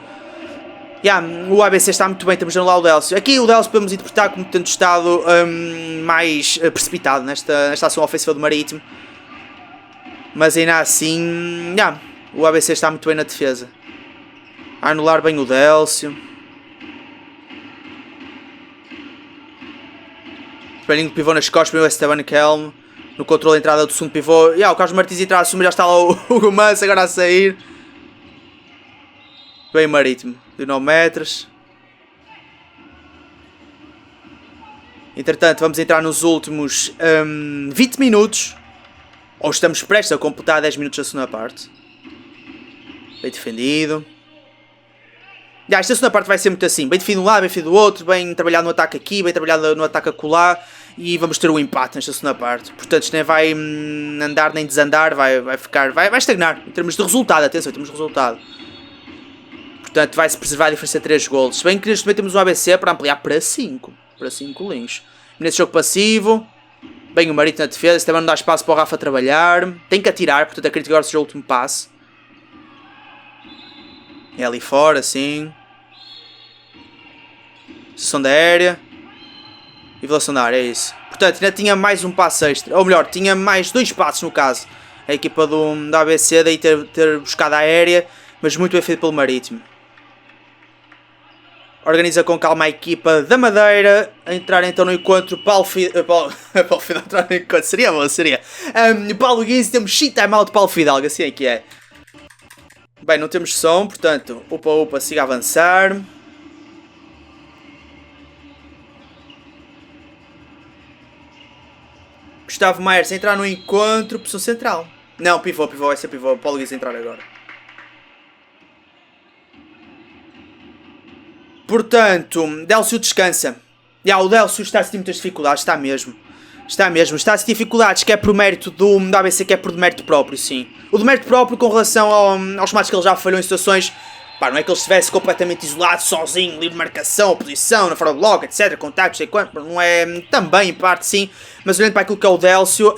O ABC está muito bem, temos de anular o Délcio. Aqui o Délcio podemos interpretar como tendo estado mais precipitado nesta ação ofensiva do Marítimo. Mas ainda assim, o ABC está muito bem na defesa. A anular bem o Délcio. Esperando o pivô nas costas, o Esteban Kelm. No controle da entrada do segundo pivô. O Carlos Martins entra a assumir, já está lá o Gomança agora a sair. Bem Marítimo, de 9 metros. Entretanto, vamos entrar nos últimos 20 minutos. Ou estamos prestes a completar 10 minutos da segunda parte. Bem defendido. Esta segunda parte vai ser muito assim, bem definido de um lado, bem definido do outro, bem trabalhado no ataque aqui, bem trabalhado no ataque acolá, e vamos ter um empate nesta segunda parte. Portanto, isto nem vai andar nem desandar, vai estagnar, em termos de resultado, atenção, em termos de resultado. Portanto, vai-se preservar a diferença de 3 golos. Se bem que neste momento temos o ABC para ampliar para 5 linhos. Nesse jogo passivo, bem o Marítimo na defesa, se também não dá espaço para o Rafa trabalhar, tem que atirar, portanto acredito que agora seja o último passe. É ali fora, assim. Sessão da área. E velocidade da área, é isso. Portanto, ainda tinha mais um passo extra. Ou melhor, tinha mais 2 passos no caso. A equipa da ABC, daí ter buscado a aérea. Mas muito bem feito pelo Marítimo. Organiza com calma a equipa da Madeira. A entrar então no encontro. Paulo Fidalgo entrar no encontro. Seria bom, seria. Paulo Guiz, temos shit time out de Paulo Fidalgo. Assim é que é. Bem, não temos som, portanto, upa, siga a avançar. Gustavo Maier a entrar no encontro, posição central. Não, pivô, vai ser pivô. Paulo Guiz entrar agora. Portanto, Délcio descansa. O Délcio está a sentir muitas dificuldades, está mesmo. Está a sentir dificuldades, que é por mérito do ABC, que é por mérito próprio, sim. O de mérito próprio com relação aos matos que ele já falhou em situações, pá, não é que ele estivesse completamente isolado, sozinho, livre marcação, oposição, na fora do bloco, etc, contactos, sei quanto, não é, também em parte sim, mas olhando para aquilo que é o Délcio,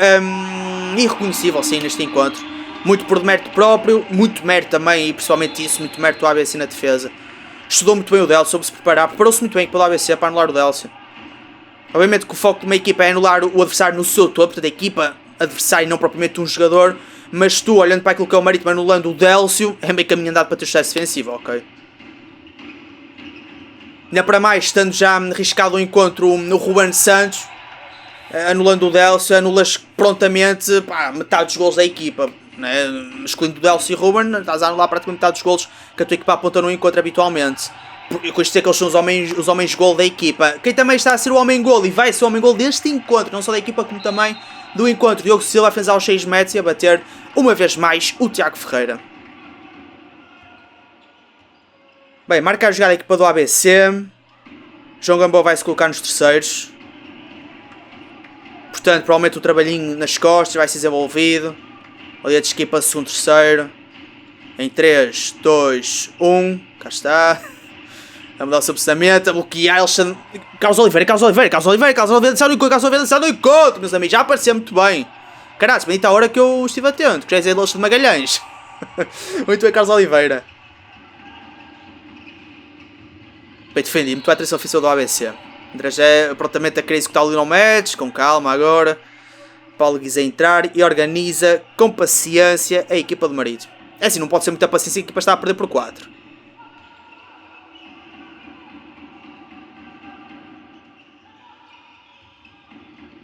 irreconhecível sim neste encontro. Muito por mérito próprio, muito mérito também, e principalmente isso, muito mérito do ABC na defesa. Estudou muito bem o Délcio, soube-se preparar, preparou-se muito bem pelo ABC para anular o Délcio. Obviamente que o foco de uma equipa é anular o adversário no seu todo, portanto a equipa adversária e não propriamente um jogador, mas tu, olhando para aquilo que é o Marítimo anulando o Délcio, é meio caminho andado para ter sucesso defensivo, ok? Ainda para mais, estando já arriscado o encontro no Ruben Santos, anulando o Délcio, anulas prontamente metade dos gols da equipa. Né? Excluindo o Délcio e Ruben, estás a anular praticamente metade dos gols que a tua equipa aponta no encontro habitualmente. Com isto dizer que eles são os homens gol da equipa. Quem também está a ser o homem gol e vai ser o homem gol deste encontro, não só da equipa como também do encontro, Diogo Silva a finalizar aos 6 metros e a bater uma vez mais o Tiago Ferreira. Bem, marca a jogada a equipa do ABC. João Gamboa vai se colocar nos terceiros. Portanto, provavelmente o trabalhinho nas costas vai ser desenvolvido. Ali a equipa segundo, terceiro. Em 3, 2, 1. Cá está. A mudar o seu posicionamento, a bloquear Alexandre. Carlos Oliveira, lançado no encontro, meus amigos. Já apareceu muito bem. Caralho, bendita a hora que eu estive atento. Que já é Alexandre de Magalhães. Muito bem, Carlos Oliveira. Bem defendido, muito bem a atenção oficial do ABC. André já prontamente a querer executar o Lionel Médici, com calma agora. Paulo Guiz a entrar e organiza com paciência a equipa do Marítimo. É assim, não pode ser muita paciência, a equipa está a perder por 4.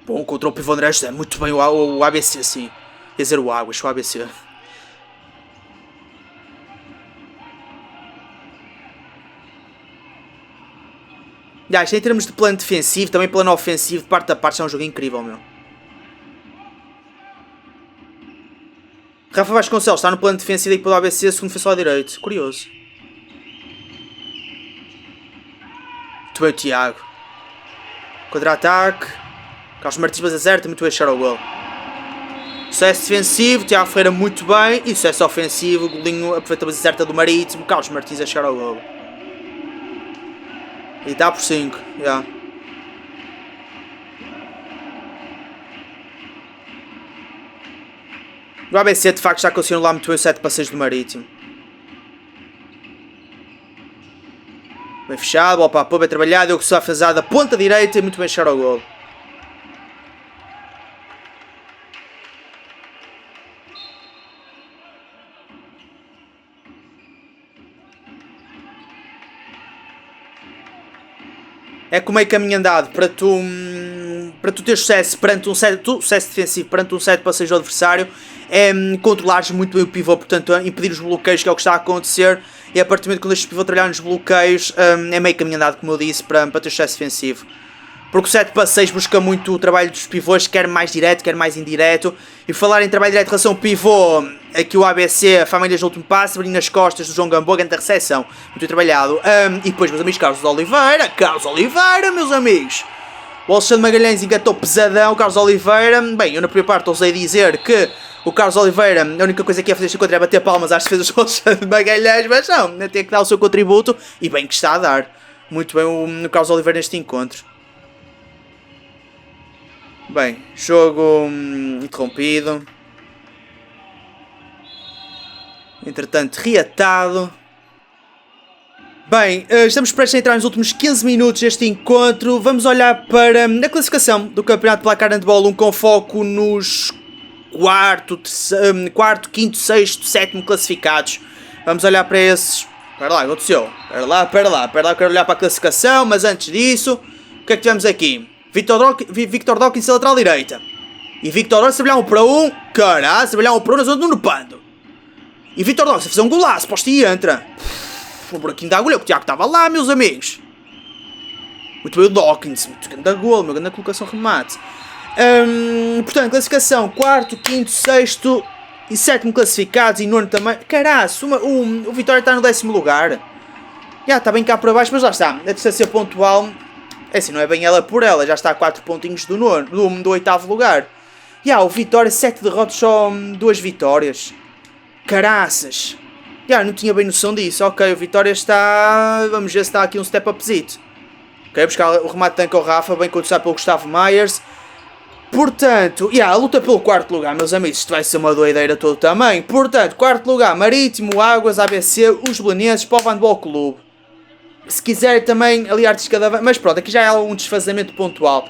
Bom, contra o pivô André José, muito bem o ABC, sim. Quer dizer, o Águas, o ABC. Isto em termos de plano defensivo, também plano ofensivo, de parte a parte, é um jogo incrível, meu. Rafa Vasconcelos está no plano defensivo da equipa do ABC, segundo defensor direito. Curioso. Muito bem o Tiago. Contra-ataque. Carlos Martins acerta, muito bem a o gol. Sucesso defensivo, Tiago Ferreira muito bem. E sucesso ofensivo, golinho perfeitamente acerta do Marítimo. Carlos Martins a chegar ao gol. E está por 5, já. O ABC de facto já conseguiu lá muito bem o 7 passeios do Marítimo. Bem fechado, bola para a pô, bem trabalhado. Eu que sou afasado da ponta direita e muito bem chegar ao gol. É como meio caminho andado para tu ter sucesso perante sucesso defensivo perante um set de passeios do adversário, é controlares muito bem o pivô, portanto impedir os bloqueios, que é o que está a acontecer, e a partir do momento que deixas o pivô trabalhar nos bloqueios, é meio caminho andado, como eu disse, para ter sucesso defensivo. Porque o set de passeios busca muito o trabalho dos pivôs, quer mais direto, quer mais indireto. E falar em trabalho direto em relação ao pivô, aqui o ABC, a família do último passo, abrindo nas costas do João Gamboa, grande recepção, muito bem trabalhado. E depois, meus amigos, Carlos Oliveira, meus amigos. O Alexandre Magalhães engatou pesadão, Carlos Oliveira. Bem, eu na primeira parte ousei dizer que o Carlos Oliveira, a única coisa que ia fazer este encontro era bater palmas às defesas do Alexandre Magalhães, mas não, ainda tem que dar o seu contributo, e bem que está a dar. Muito bem o Carlos Oliveira neste encontro. Bem, jogo interrompido. Entretanto, reatado. Bem, estamos prestes a entrar nos últimos 15 minutos deste encontro. Vamos olhar para a classificação do Campeonato de Placar Handball 1 com foco nos quarto, quinto, sexto, sétimo classificados. Vamos olhar para esses. Espera lá, aconteceu. Espera lá, quero olhar para a classificação, mas antes disso, o que é que tivemos aqui? Victor Dawkins na lateral direita. E Victor Dawkins a trabalhar um para um. Caralho, trabalhar um para um na zona do Nupando. E Victor Dawkins a fazer um golaço, posto e entra. Um buraquinho de agulha, o Tiago estava lá, meus amigos. Muito bem o Dawkins, muito grande gol, meu grande colocação remate. Portanto, classificação, quarto, quinto, sexto e sétimo classificados e nono também. Caralho, o Vitória está no 10º lugar. Já está bem cá para baixo, mas lá está. A distância pontual, é assim, não é bem ela por ela, já está a 4 pontinhos do 8º lugar. O Vitória, 7 derrotas, só 2 vitórias. Caraças. Não tinha bem noção disso. Ok, o Vitória está... Vamos ver se está aqui um step upzito. Ok, buscar o remate de tanque ao Rafa, bem conduzido pelo Gustavo Myers. Portanto, a luta pelo quarto lugar, meus amigos, isto vai ser uma doideira todo também. Portanto, quarto lugar, Marítimo, Águas, ABC, os Belenenses, Povo Handball Clube. Se quiser também aliar-te cada vez, mas pronto, aqui já há um desfazamento pontual.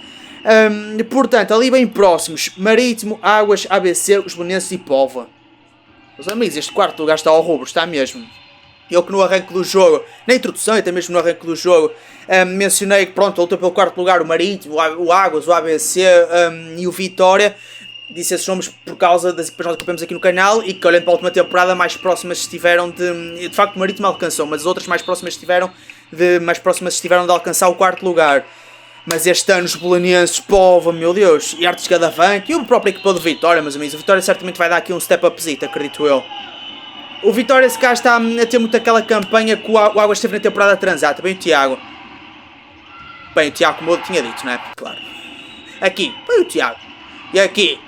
Portanto, ali bem próximos, Marítimo, Águas, ABC, os Belenenses e Póvoa. Meus amigos, este quarto lugar está ao rubro, está mesmo. Eu que no arranque do jogo, na introdução e até mesmo no arranque do jogo, mencionei que pronto, a luta pelo quarto lugar, o Marítimo, o Águas, o ABC e o Vitória. Disse esses nomes por causa das equipas que nós acompanhamos aqui no canal e que olhando para a última temporada mais próximas estiveram de facto o Marítimo alcançou, mas as outras mais próximas estiveram de alcançar o quarto lugar. Mas este ano os Belenenses, Póvoa, meu Deus, e Artes Cadavanque e o próprio equipa do Vitória, meus amigos, o Vitória certamente vai dar aqui um step upzito, acredito eu. O Vitória se cá está a ter muito aquela campanha que o Águas teve na temporada transata. Bem o Tiago. Bem o Tiago, como eu tinha dito, não é? Claro. Aqui, bem o Tiago. E aqui,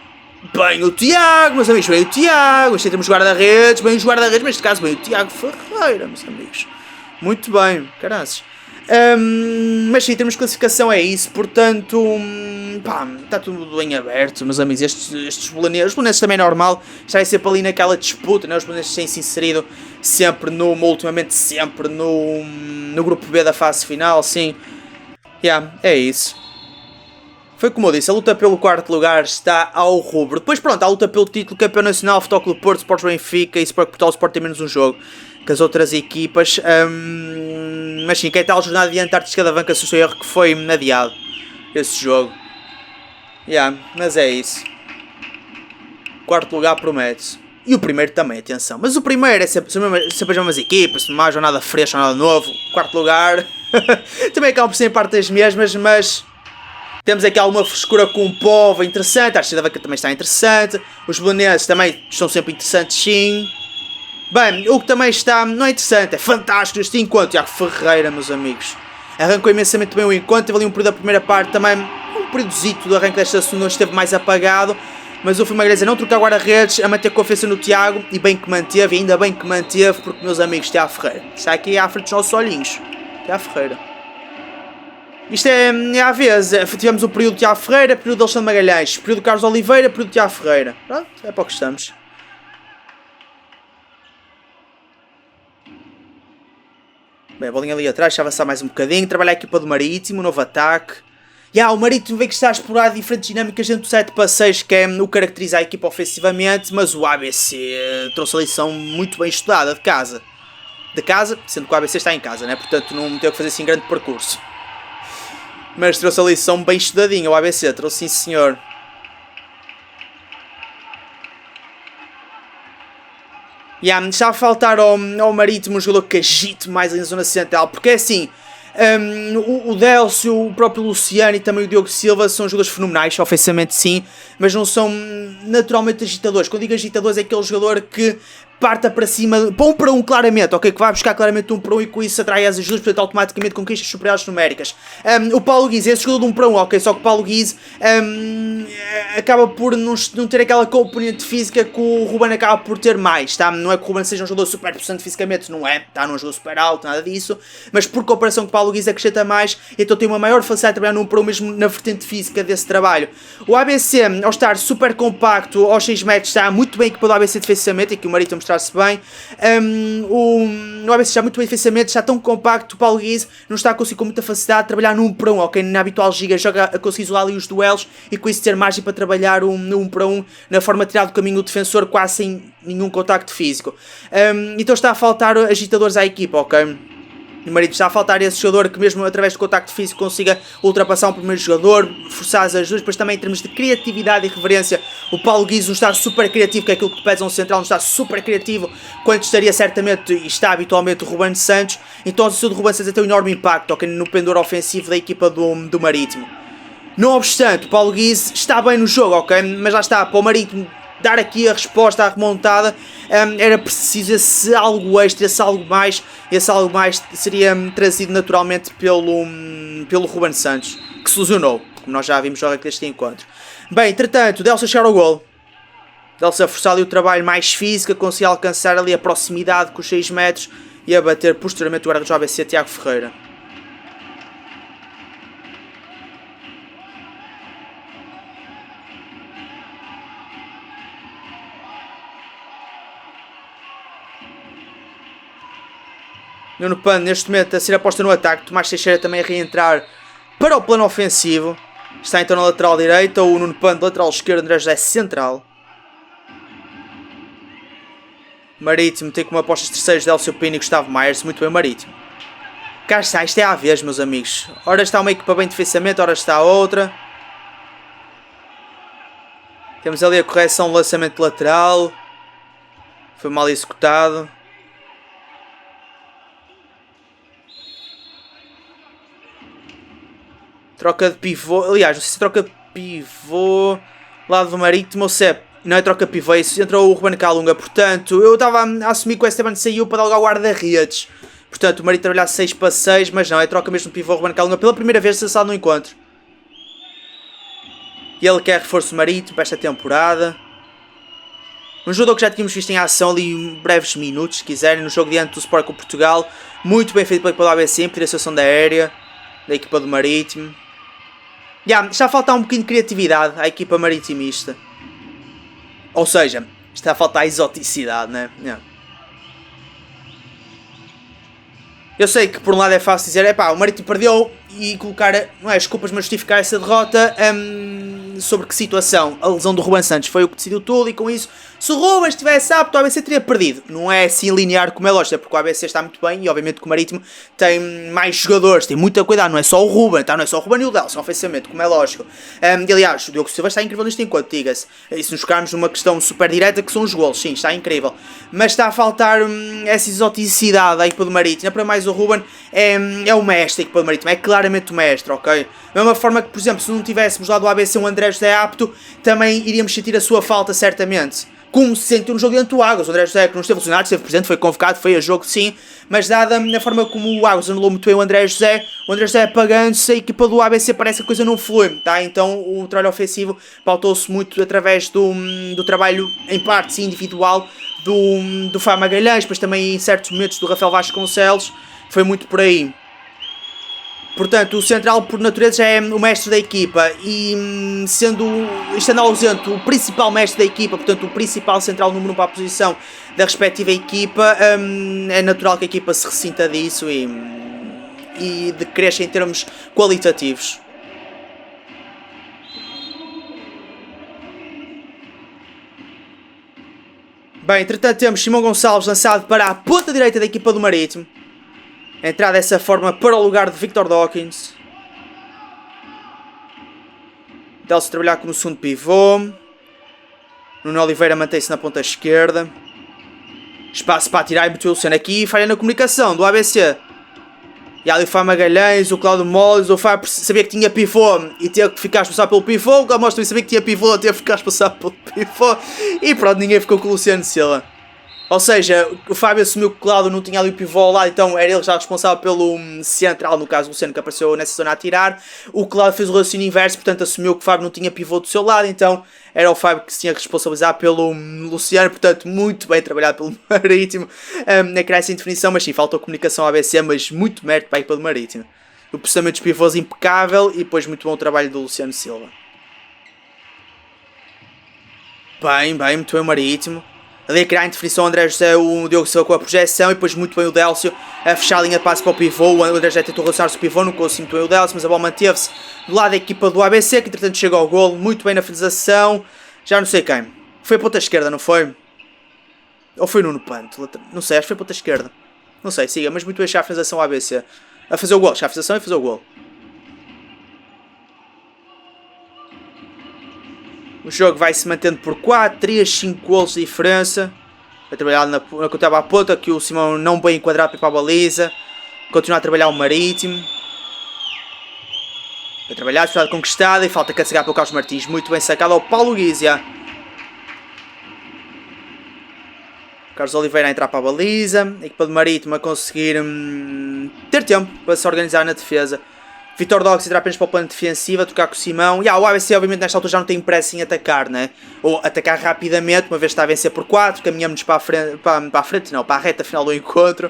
bem o Tiago, meus amigos, bem o Tiago. Este temos guarda-redes, bem os guarda-redes, mas neste caso bem o Tiago Ferreira, meus amigos. Muito bem, caras. Mas sim, em termos de classificação é isso, portanto, pá, está tudo bem aberto, meus amigos. Estes Belenenses também é normal, já é sempre ali naquela disputa, né? Os Belenenses têm se inserido ultimamente sempre no grupo B da fase final, sim. É isso. Foi como eu disse, a luta pelo quarto lugar está ao rubro. Depois pronto, a luta pelo título campeão nacional, Futebol Clube Porto, Sporting Benfica e Sport Portugal. O Sport tem menos um jogo que as outras equipas. Mas sim, que é tal jornada de Antártica da Banca, se o seu erro que foi adiado esse jogo. Mas é isso. Quarto lugar promete-se. E o primeiro também, atenção. Mas o primeiro é sempre as mesmas equipas, não há jornada fresca, nada novo. Quarto lugar também acaba por ser em parte das mesmas, mas temos aqui alguma frescura com o Povo interessante. A Artes da Banca também está interessante. Os Belenenses também estão sempre interessantes, sim. Bem, o que também está, não é interessante, é fantástico este encontro. Tiago Ferreira, meus amigos, arrancou imensamente bem o encontro. Teve ali um período da primeira parte também, um períodozito do arranque desta segunda, onde esteve mais apagado. Mas o Filmagreza não trocar guarda-redes, a manter confiança no Tiago, e bem que manteve, e ainda bem que manteve, porque meus amigos, Tiago Ferreira está aqui à frente dos nossos olhinhos. Tiago Ferreira. Isto é à vez, tivemos o período de Tiago Ferreira, período de Alexandre Magalhães, período de Carlos Oliveira, período de Tiago Ferreira. Pronto, é para o que estamos. Bem, a bolinha ali atrás, deixa avançar mais um bocadinho, trabalhar a equipa do Marítimo, novo ataque. O Marítimo vê que está a explorar diferentes dinâmicas dentro do 7 para 6, que é o que caracteriza a equipa ofensivamente, mas o ABC trouxe a lição muito bem estudada de casa. Sendo que o ABC está em casa, né? Portanto não teve que fazer assim grande percurso. Mas trouxe a lição bem estudadinha, o ABC, trouxe sim senhor. Está a faltar ao Marítimo um jogador que agite mais ali na zona central, porque é assim, o Délcio, o próprio Luciano e também o Diogo Silva são jogadores fenomenais, ofensivamente sim, mas não são naturalmente agitadores. Quando digo agitadores é aquele jogador que parta para cima, para um claramente, ok? Que vai buscar claramente um para um e com isso atrai as ajudas, portanto automaticamente conquistas superiores numéricas. O Paulo Guiz é esse jogador de um para um, ok? Só que o Paulo Guiz acaba por não ter aquela componente física que o Ruben acaba por ter mais, tá? Não é que o Ruben seja um jogador super possante fisicamente, não é, tá? Não é um jogador super alto, nada disso, mas por comparação com o Paulo Guiz acrescenta mais, então tem uma maior facilidade de trabalhar num para um mesmo na vertente física desse trabalho. O ABC, ao estar super compacto, aos 6 metros, está muito bem equipado o ABC defensivamente, e aqui o Marítimo mostrar-se bem. O ABC está muito bem defensivamente, está tão compacto, o Paulo Guiz não está a conseguir com muita facilidade de trabalhar num para um, ok? Na habitual giga joga a conseguir isolar ali os duelos e com isso ter margem para trabalhar um para um na forma de tirar do caminho o defensor quase sem nenhum contacto físico. Então está a faltar agitadores à equipa, ok? O Marítimo está a faltar esse jogador que mesmo através do contacto físico consiga ultrapassar um primeiro jogador, forçar as ajudas, depois também em termos de criatividade e reverência, o Paulo Guiz não está super criativo, que é aquilo que pede a um central, não está super criativo, quando estaria certamente e está habitualmente o Ruben Santos, então a situação do Ruben Santos tem um enorme impacto, ok, no pendor ofensivo da equipa do Marítimo. Não obstante, o Paulo Guiz está bem no jogo, ok, mas lá está, para o Marítimo dar aqui a resposta à remontada, era preciso esse algo extra, esse algo mais seria trazido naturalmente pelo Ruben Santos, que se lesionou, como nós já vimos logo deste encontro. Bem, entretanto, Delsa chegar ao gol. Delsa a forçar ali o trabalho mais físico, conseguir alcançar ali a proximidade com os 6 metros e a bater posteriormente o guarda do ABC, Tiago Ferreira. Nuno Pano neste momento a ser aposta no ataque. Tomás Teixeira também a reentrar para o plano ofensivo. Está então na lateral direita. O Nuno Pano lateral esquerdo. André José central. Marítimo tem como apostas terceiros Délcio Pino e Gustavo Myers. Muito bem, Marítimo. Cá está, isto é à vez, meus amigos. Ora está uma equipa bem de defensamente, ora está a outra. Temos ali a correção do lançamento lateral. Foi mal executado. Troca de pivô. Aliás, não sei se troca de pivô lado do Marítimo ou se é. Não é troca de pivô, isso entrou o Ruben Calunga. Portanto, eu estava a assumir que o Esteban saiu para dar lugar ao guarda-redes. Portanto, o Marítimo trabalhar 6 para 6, mas não, é troca mesmo de pivô Ruben Calunga pela primeira vez lançado no encontro. E ele quer reforço Marítimo para esta temporada. Um jogador que já tínhamos visto em ação ali em breves minutos, se quiserem, no jogo diante do Sport com Portugal. Muito bem feito pela equipa do ABC, impedir a situação da aérea, da equipa do Marítimo. Está a faltar um bocadinho de criatividade à equipa maritimista. Ou seja, está a faltar exoticidade, né? Eu sei que por um lado é fácil dizer, o Marítimo perdeu e colocar, não é, as culpas, mas justificar essa derrota sobre que situação? A lesão do Ruben Santos foi o que decidiu tudo e com isso, se o Ruben estivesse apto, o ABC teria perdido. Não é assim linear como é lógico, é porque o ABC está muito bem e obviamente que o Marítimo tem mais jogadores, tem muita cuidado, não é só o Ruben, tá? Não é só o Ruben e o Delson, ofensivamente, como é lógico. E aliás, o Diogo Silva está incrível neste encontro, diga-se. E se nos focarmos numa questão super direta que são os golos, sim, está incrível. Mas está a faltar essa exoticidade à equipa do Marítimo. Para mais o Ruben é o mestre da equipa do Marítimo, é claramente o mestre, ok? Da mesma forma que, por exemplo, se não tivéssemos lá do ABC um André José apto, também iríamos sentir a sua falta, certamente. Como se sentiu no jogo diante do Águas. O André José, que não esteve lesionado, esteve presente, foi convocado, foi a jogo, sim. Mas dada a forma como o Águas anulou muito bem o André José apagando-se, a equipa do ABC parece que a coisa não flui, tá? Então o trabalho ofensivo pautou-se muito através do trabalho, em parte, sim, individual, do Fá Magalhães, mas também em certos momentos do Rafael Vasconcelos. Foi muito por aí. Portanto, o central por natureza já é o mestre da equipa e estando ausente o principal mestre da equipa, portanto o principal central número 1 para a posição da respectiva equipa, é natural que a equipa se ressinta disso e decresça em termos qualitativos. Bem, entretanto temos Simão Gonçalves lançado para a ponta direita da equipa do Marítimo. Entrar dessa forma para o lugar de Victor Dawkins. Dele-se trabalhar como segundo pivô. Nuno Oliveira mantém-se na ponta esquerda. Espaço para atirar e meter o Luciano aqui. Falha na comunicação do ABC. E ali o Fá Magalhães, o Cláudio Moles. O Fá sabia que tinha pivô e teve que ficar responsável pelo pivô. O Cláudio Moles sabia que tinha pivô e teve que ficar responsável pelo pivô. E pronto, ninguém ficou com o Luciano Silva. Ou seja, o Fábio assumiu que o Cláudio não tinha ali o pivô ao lado, então era ele já responsável pelo central, no caso o Luciano que apareceu nessa zona a tirar. O Cláudio fez o raciocínio inverso, portanto assumiu que o Fábio não tinha pivô do seu lado, então era o Fábio que se tinha que responsabilizar pelo Luciano, portanto muito bem trabalhado pelo Marítimo na criar essa indefinição, mas sim, faltou comunicação ao ABC, mas muito mérito para a equipa do Marítimo. O processamento dos pivôs impecável e depois muito bom o trabalho do Luciano Silva. Bem, muito bem o Marítimo. Ali a criar a indefinição, o André José, o Diogo Silva com a projeção e depois muito bem o Délcio a fechar a linha de passe para o pivô. O André José tentou relacionar-se o pivô, não conseguiu muito bem o Délcio, mas a bola manteve-se do lado da equipa do ABC, que entretanto chegou ao golo, muito bem na finalização. Já não sei quem. Foi a ponta esquerda, não foi? Ou foi o Nuno Panto? Não sei, acho que foi a ponta esquerda. Não sei, siga, mas muito bem já a finalização ao ABC. A fazer o golo, já a finalização e fazer o golo. O jogo vai se mantendo por 4, 3, 5 golos de diferença. Vai trabalhar na que eu estava à ponta, que o Simão não bem enquadrado para a baliza. Continua a trabalhar o Marítimo. Vai trabalhar, a dificuldade conquistada e falta castigar pelo Carlos Martins. Muito bem sacado ao Paulo Guizia. Carlos Oliveira a entrar para a baliza. A equipa do Marítimo a conseguir ter tempo para se organizar na defesa. Victor Dawkins entrar apenas para o plano defensivo, a trocar com o Simão. O ABC obviamente nesta altura já não tem pressa em atacar, né? Ou atacar rapidamente, uma vez que está a vencer por 4, caminhamos para a reta final do encontro.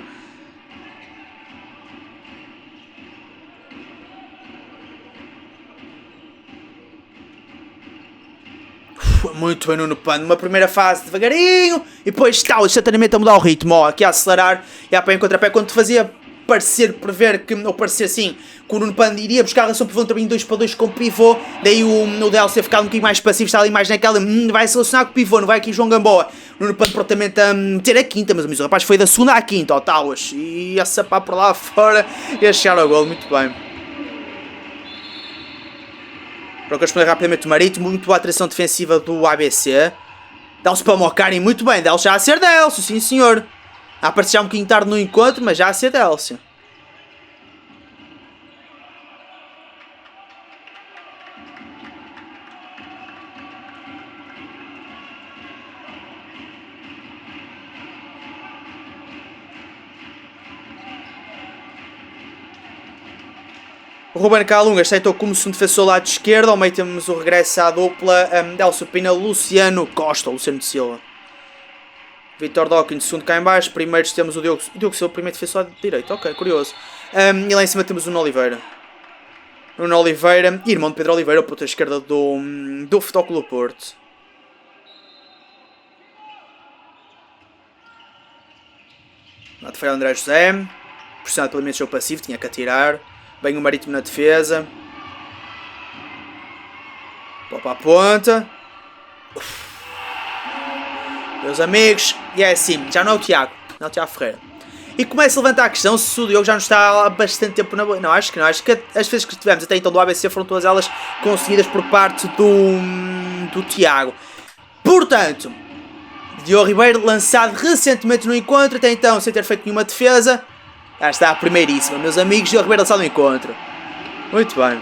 Muito bem Nuno Pano, uma primeira fase devagarinho e depois tal, instantaneamente a mudar o ritmo, aqui a acelerar e a pé em contrapé quando fazia prever que, ou parecer assim, que o Nuno Pando iria buscar a relação pivô também 2-2 com pivô, daí o Delcio ficado um bocadinho mais passivo, está ali mais naquela, vai se relacionar com o pivô, não vai aqui João Gamboa, o Nuno Pando prontamente a meter a quinta, mas o rapaz foi da segunda à quinta, ao Tauas, e a sapar por lá fora e a chegar ao gol, muito bem. Procura responder rapidamente o Marítimo, muito boa atração defensiva do ABC. Delcio para o Mocari, muito bem, Delcio já a ser Delcio, sim senhor. A aparecer já um bocadinho tarde no encontro, mas já a ser Delcio. O Ruben Calunga aceitou como segundo defensor ao lado esquerdo. Ao meio temos o regresso à dupla Delcio Pina, Luciano Costa, Luciano de Silva. Vitor Dawkins, segundo cá em baixo. Primeiros temos o Diogo Silva, primeiro defensor de direito. Ok, curioso. E lá em cima temos o Nuno Oliveira. Nuno Oliveira, irmão de Pedro Oliveira, o ponta esquerda do Futebol Clube Porto. Lá de foi o André José. Pressionado pelo imenso jogo passivo, tinha que atirar. Bem o Marítimo na defesa. Bola para a ponta. Meus amigos. E é assim, já não é o Tiago. Não é o Tiago Ferreira. E começa a levantar a questão se o Diogo já não está há bastante tempo na boa. Não, acho que não. Acho que as vezes que tivemos até então do ABC foram todas elas conseguidas por parte do Tiago. Portanto, Diogo Ribeiro lançado recentemente no encontro. Até então sem ter feito nenhuma defesa. Já está a primeiríssima, meus amigos. Diogo Ribeiro lançado no encontro. Muito bem.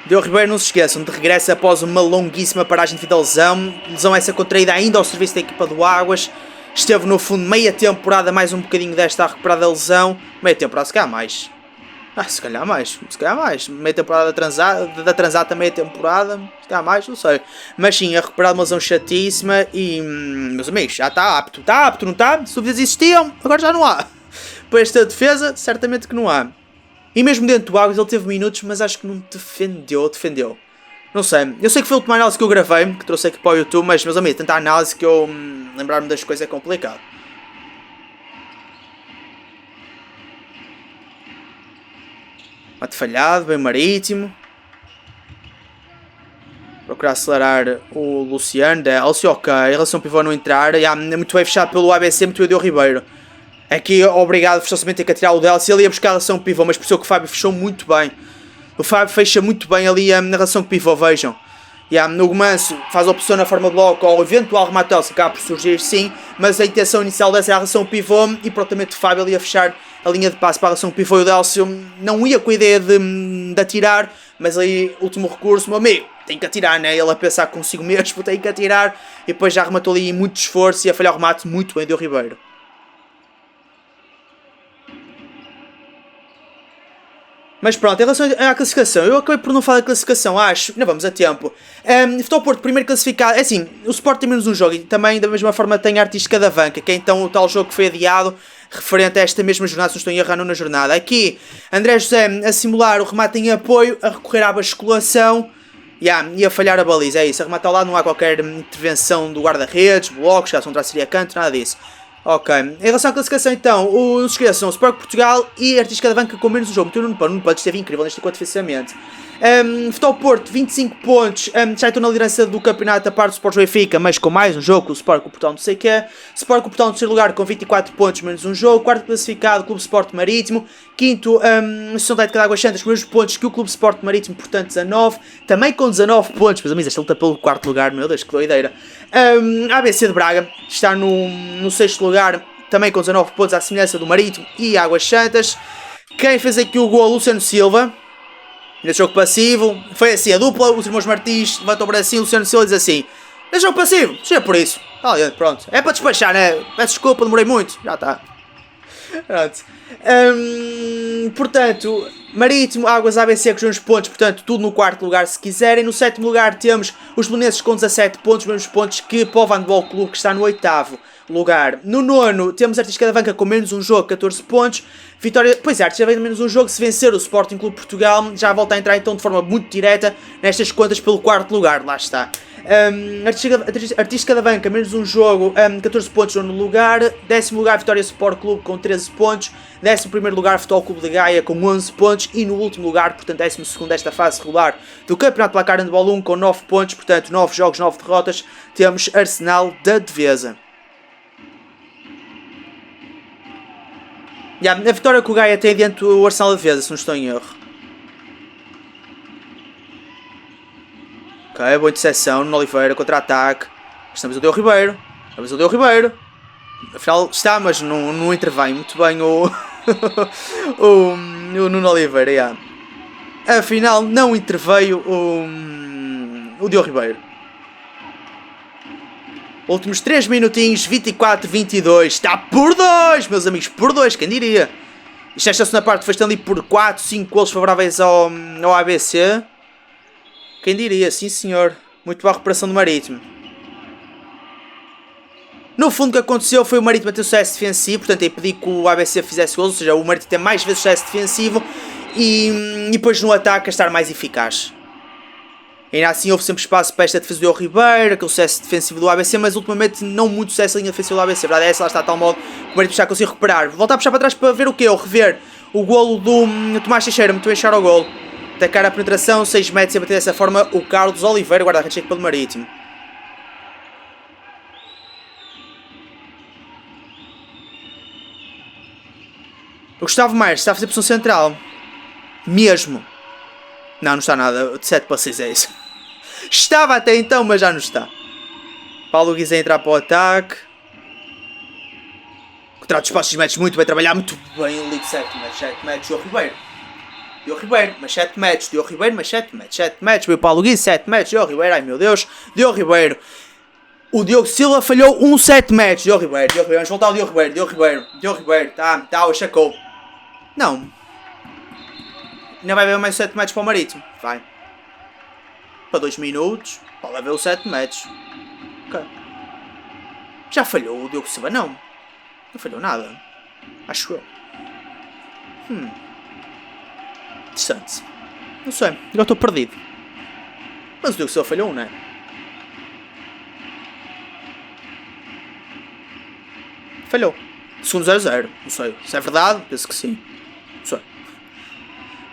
Diogo Ribeiro, não se esqueçam, de regresso após uma longuíssima paragem devido à lesão. Lesão essa contraída ainda ao serviço da equipa do Águas. Esteve no fundo meia temporada, mais um bocadinho desta a recuperar da lesão. Meia temporada, se calhar mais. Se calhar mais. Meia temporada da transata, meia temporada. Se calhar mais, não sei. Mas sim, a recuperar uma lesão chatíssima. E, meus amigos, já está apto. Está apto, não está? Se dúvidas existiam, agora já não há. Para esta defesa, certamente que não há. E mesmo dentro do Águas ele teve minutos, mas acho que não defendeu. Não sei. Eu sei que foi a última análise que eu gravei, que trouxe aqui para o YouTube, mas, meus amigos, tanta análise que eu lembrar-me das coisas é complicado. Mate falhado, bem Marítimo. Procurar acelerar o Luciano, Delcio, ok. Em relação ao pivô não entrar, muito bem fechado pelo ABC, muito bem Diogo Ribeiro. Aqui, obrigado, forçosamente ter que atirar o Delcio. Ele ia buscar a relação pivô, mas percebeu que o Fábio fechou muito bem. O Fábio fecha muito bem ali na relação com o pivô, vejam. No Gomanso faz a opção na forma de bloco ou eventual remate Delcio, acaba por surgir sim, mas a intenção inicial dessa é a relação pivô e prontamente o Fábio ali a fechar a linha de passe para a relação pivô e o Delcio não ia com a ideia de atirar, mas aí, último recurso, meu amigo, tem que atirar, né? Ele a pensar consigo mesmo, tem que atirar, e depois já rematou ali muito esforço e a falhar o remate muito bem do Ribeiro. Mas pronto, em relação à classificação, eu acabei por não falar da classificação, acho, não vamos a tempo. Futebol Porto, primeiro classificado, é assim, o Sport tem menos um jogo e também da mesma forma tem a Artística da Vanca, que é então o tal jogo que foi adiado, referente a esta mesma jornada, se não estou em errar, na jornada. Aqui, André José a simular o remate em apoio, a recorrer à basculação, e a falhar a baliza, é isso, a remate ao lado, não há qualquer intervenção do guarda-redes, blocos, já são traçaria canto, nada disso. Ok, em relação à classificação então, os esquerdos são o Sport Portugal e a Artística da Banca com menos um jogo. O Nuno Pando esteve incrível neste encontro defensivamente. Futebol Porto, 25 pontos, já estou na liderança do campeonato a par do Sport Benfica, mas com mais um jogo, o Sport com o Portão não sei o que é. Sport com o Portão no terceiro lugar com 24 pontos, menos um jogo. Quarto classificado, Clube Sport Marítimo. Quinto, Associação Atlética de Águas Santas com os mesmos pontos que o Clube Sport Marítimo, portanto 19. Também com 19 pontos, mas amigos, esta luta pelo quarto lugar, meu Deus, que doideira. ABC de Braga está no sexto lugar, também com 19 pontos, à semelhança do Marítimo e Águas Santas. Quem fez aqui o gol, Luciano Silva. Neste jogo passivo, foi assim, a dupla, os irmãos Martins levantam o bracinho, Luciano Silva diz assim: neste jogo passivo, seja por isso, tá ali, pronto, é para despachar, né? Peço desculpa, demorei muito, já está. Pronto. Portanto, Marítimo, Águas, ABC com os mesmos pontos, portanto, tudo no quarto lugar se quiserem. No sétimo lugar temos os Belenenses com 17 pontos, os mesmos pontos que o Povo Handball Clube, que está no oitavo. lugar. No nono temos Artística da Banca com menos um jogo, 14 pontos. Vitória, pois é, Artística da Banca menos um jogo. Se vencer o Sporting Clube Portugal, já volta a entrar então de forma muito direta nestas contas pelo quarto lugar, lá está. Artística da Banca, menos um jogo, 14 pontos no lugar. Décimo lugar, Vitória Sport Clube com 13 pontos. 11º lugar, Futebol Clube de Gaia com 11 pontos. E no último lugar, portanto 12º desta fase regular do Campeonato Placar Handball 1 com 9 pontos. Portanto 9 jogos, 9 derrotas. Temos Arsenal da Devesa. A vitória que o Gaia tem diante do Arsenal da Devesa, se não estou em erro. Ok, boa interseção no Oliveira, contra-ataque. Estamos o Deu Ribeiro. Afinal está, mas não intervém muito bem o Nuno Oliveira. Yeah. Afinal não interveio o Deu Ribeiro. Últimos 3 minutinhos, 24-22. Está por 2, meus amigos, por 2, quem diria? Isto esta segunda parte foi ali por 4, 5 golos favoráveis ao ABC. Quem diria, sim senhor. Muito boa recuperação do Marítimo. No fundo o que aconteceu foi o Marítimo ter sucesso defensivo, portanto impedir que o ABC fizesse gols, ou seja, o Marítimo ter mais vezes sucesso defensivo e depois no ataque a estar mais eficaz. Ainda assim houve sempre espaço para esta defesa do Ribeiro, aquele sucesso defensivo do ABC, mas ultimamente não muito sucesso na linha defensiva do ABC. A verdade é essa, lá está a tal modo que o Marítimo já conseguiu recuperar. Voltar a puxar para trás para ver o quê? Ou rever o golo do Tomás Teixeira, muito bem achar o golo. Atacar a penetração, 6 metros e a bater dessa forma o Carlos Oliveira, guarda-redes cheio pelo Marítimo. O Gustavo Maires está a fazer pressão central. Mesmo. Não está nada. De 7 para 6 é isso. Estava até então, mas já não está. Paulo Guiz a entrar para o ataque. Contrato de espaços metros, muito bem trabalhar, muito bem. Ligue 7 metros, Diogo Ribeiro, mas 7 metros, Diogo Ribeiro, mas 7 metros, veio Paulo Guiz, 7 metros, Diogo Ribeiro, ai meu Deus, Diogo Ribeiro. O Diogo Silva falhou 7 metros, Diogo Ribeiro, vamos voltar ao Diogo Ribeiro, tá, o chacou. Não. Ainda vai haver mais 7 metros para o Marítimo, vai. Para 2 minutos, pode haver os 7 metros. Ok. Já falhou o Diogo Silva? Não falhou nada. Acho eu. Interessante. Não sei, eu estou perdido. Mas o Diogo Silva falhou, não é? Falhou. Segundo 0-0. Não sei. Se é verdade, penso que sim. Não sei.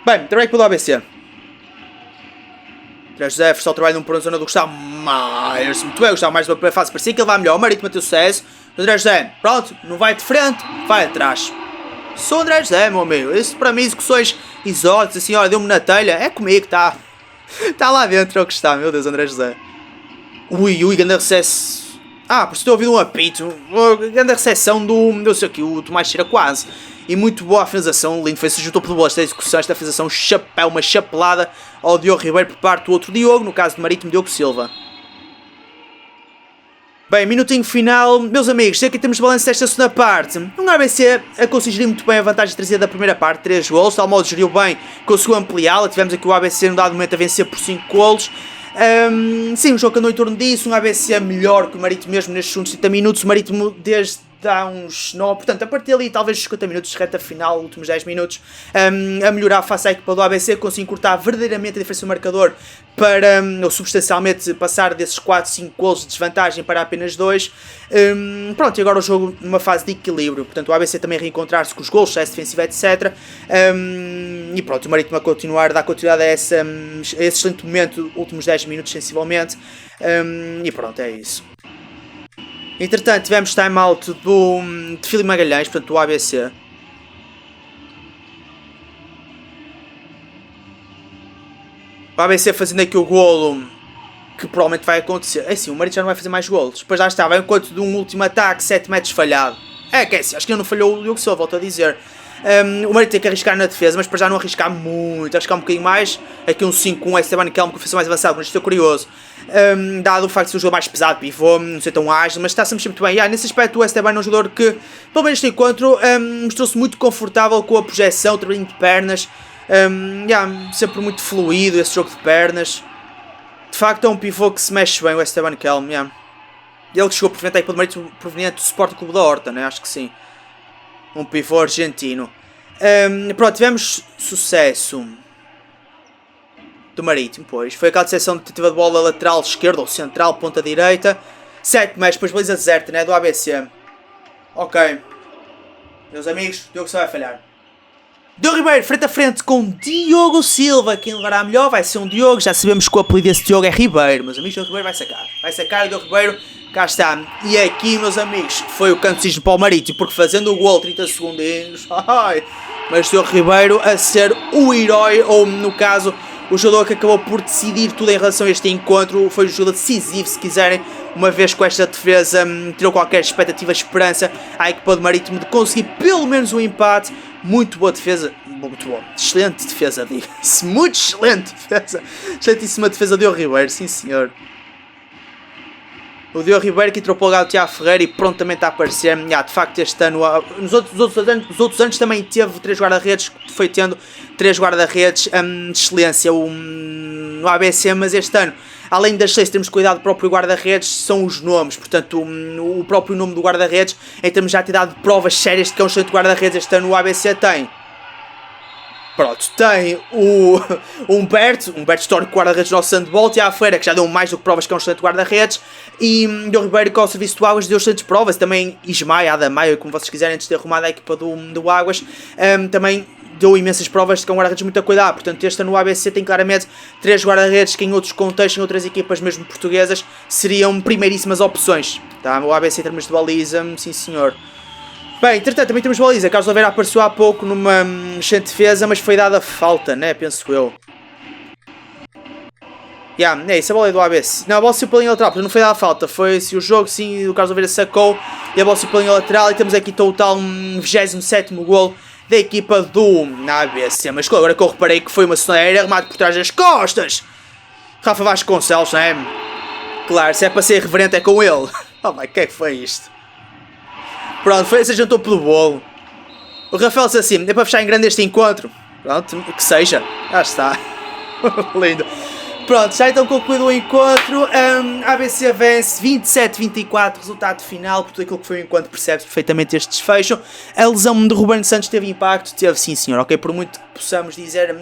Bem, direct pelo ABC. 3-0, first ao trabalho de um por uma zona do Gustavo Maires. Muito bem, o Gustavo Maires para a fase. Parecia que ele vai melhor. O Marítimo bateu sucesso. O André José, pronto, não vai de frente, vai atrás. Sou o André José, meu amigo. Isso para mim, execuções exóticas, assim, olha, deu-me na telha. É comigo, está. Está lá dentro, é o que está, meu Deus, André José. Ui, grande recesso. Por isso estou a ouvir um apito. Grande recepção do, não sei aqui, o Tomás Teixeira quase. E muito boa a finalização, lindo. Foi-se juntou pelo bola, esta execução, esta finalização, chapéu, uma chapelada ao Diogo Ribeiro por parte do outro Diogo, no caso do Marítimo, Diogo Silva. Bem, minutinho final, meus amigos, sei que temos de balanço desta segunda parte. Um ABC a conseguir muito bem a vantagem trazida da primeira parte, 3 golos, de tal modo geriu bem, conseguiu ampliá-la. Tivemos aqui o ABC num dado momento a vencer por 5 golos. Sim, um jogo que andou em torno disso, um ABC melhor que o Marítimo mesmo nestes segundos 30 minutos, o Marítimo desde há uns 9, portanto a partir ali talvez 50 minutos de reta final, últimos 10 minutos, a melhorar face à equipa do ABC, conseguir encurtar verdadeiramente a diferença do marcador para, ou substancialmente passar desses 4, 5 golos de desvantagem para apenas 2. Pronto, e agora o jogo numa fase de equilíbrio, portanto o ABC também reencontrar-se com os golos, sucesso defensivo, etc. E pronto, o Marítimo a continuar, dar continuidade a esse excelente momento, últimos 10 minutos sensivelmente, e pronto, é isso. Entretanto, tivemos time-out de Filipe Magalhães, portanto do ABC. O ABC fazendo aqui o golo que provavelmente vai acontecer. É assim, o Marítimo já não vai fazer mais golos. Depois já está, vai enquanto de um último ataque, 7 metros falhado. É que é assim, acho que ele não falhou o Diogo Silva, volto a dizer. O Marítimo tem que arriscar na defesa, mas para já não arriscar muito, arriscar um bocadinho mais. Aqui um 5-1, Esteban Kelmo que foi mais avançado, mas estou curioso. Dado o facto de ser um jogador mais pesado, pivô, não ser tão ágil, mas está sempre muito bem. Nesse aspecto o Esteban é um jogador que, pelo menos neste encontro, mostrou-se muito confortável com a projeção, o trabalhinho de pernas. Sempre muito fluido esse jogo de pernas. De facto é um pivô que se mexe bem, o Esteban Kelmo. Ele que chegou proveniente para o Marítimo, proveniente do Sport Clube da Horta, né? Acho que sim. Um pivô argentino. Pronto, tivemos sucesso do Marítimo, pois. Foi aquela decepção de tentativa de bola lateral esquerda ou central, ponta direita. 7 metros, depois baliza deserta, né? Do ABC. Ok. Meus amigos, Diogo só vai falhar. Diogo Ribeiro, frente a frente com Diogo Silva. Quem levará melhor vai ser um Diogo. Já sabemos que o apelido desse Diogo é Ribeiro. Meus amigos, Diogo Ribeiro vai sacar. Vai sacar o Diogo Ribeiro. Cá está. E aqui, meus amigos, foi o canto cisne para o Marítimo. Porque fazendo o gol 30 segundinhos. Mas Diogo Ribeiro a ser o herói. Ou, no caso, o jogador que acabou por decidir tudo em relação a este encontro. Foi o jogador decisivo, se quiserem. Uma vez com esta defesa, tirou qualquer expectativa, esperança à equipa do Marítimo de conseguir pelo menos um empate. Muito boa defesa, muito boa, excelente defesa, diga-se, muito excelente defesa, excelentíssima defesa de Diogo Ribeiro, sim senhor. O Diogo Ribeiro que entrou para o lugar do Tiago Ferreira e prontamente a aparecer. De facto este ano, nos outros anos também teve 3 guarda-redes, foi tendo 3 guarda-redes de excelência no ABC, mas este ano, além das 6, temos cuidado do próprio guarda-redes, são os nomes, portanto o próprio nome do guarda-redes, em termos de atividade de provas sérias de que é um excelente guarda-redes, este ano o ABC tem. Pronto, tem o Humberto histórico guarda-redes do nosso handball, Tiago Ferreira, que já deu mais do que provas que é um excelente guarda-redes, e Diogo Ribeiro, que ao serviço do Águas deu excelentes provas, e também Ismael, Adamaio, como vocês quiserem, antes de ter arrumado a equipa do Águas, também deu imensas provas de que é um guarda-redes muito a cuidar. Portanto, este ano o ABC tem claramente 3 guarda-redes que em outros contextos, em outras equipas mesmo portuguesas, seriam primeiríssimas opções. Tá? O ABC em termos de baliza, sim senhor. Bem, entretanto, também temos baliza. Carlos Oliveira apareceu há pouco numa excelente defesa, mas foi dada falta, né? Penso eu. É isso, a bola é do ABC. Não, a bola saiu pela linha lateral, porque não foi dada falta. Foi o jogo, sim, o Carlos Oliveira sacou e a bola saiu pela linha lateral. E temos aqui total 27º golo da equipa do ABC. Mas agora que eu reparei que foi uma soneira, remate por trás das costas. Rafa Vasconcelos, não é? Claro, se é para ser reverente é com ele. Oh, my, que é que foi isto? Pronto, foi esse jantou pelo bolo. O Rafael disse assim, é para fechar em grande este encontro. Pronto, que seja. Já está. Lindo. Pronto, já então concluído o encontro. ABC vence 27-24, resultado final. Por tudo aquilo que foi o encontro, percebe-se perfeitamente este desfecho. A lesão de Ruben Santos teve impacto? Teve, sim senhor, ok? Por muito que possamos dizer,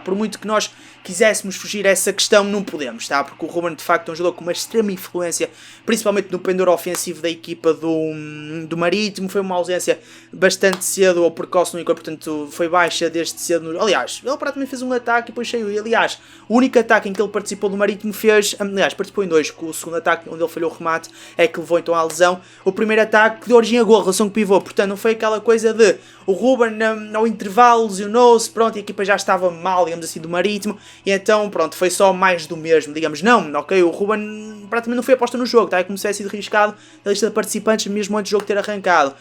por muito que nós quiséssemos fugir a essa questão, não podemos, tá? Porque o Ruben de facto é um jogador com uma extrema influência, principalmente no pendor ofensivo da equipa do Marítimo. Foi uma ausência bastante cedo ou precoce no encontro, portanto foi baixa desde cedo. Aliás, ele praticamente fez um ataque e depois saiu. Aliás, o único ataque em que ele participou do Marítimo participou em 2, com o segundo ataque onde ele falhou o remate é que levou então à lesão. O primeiro ataque deu origem a gol, relação com pivô, portanto não foi aquela coisa de o Ruben ao intervalo lesionou-se, pronto, a equipa já estava mal, digamos assim, do Marítimo. E então, pronto, foi só mais do mesmo, digamos, não, ok, o Ruben praticamente não foi aposta no jogo, tá? Como se tivesse sido arriscado na lista de participantes mesmo antes do jogo ter arrancado.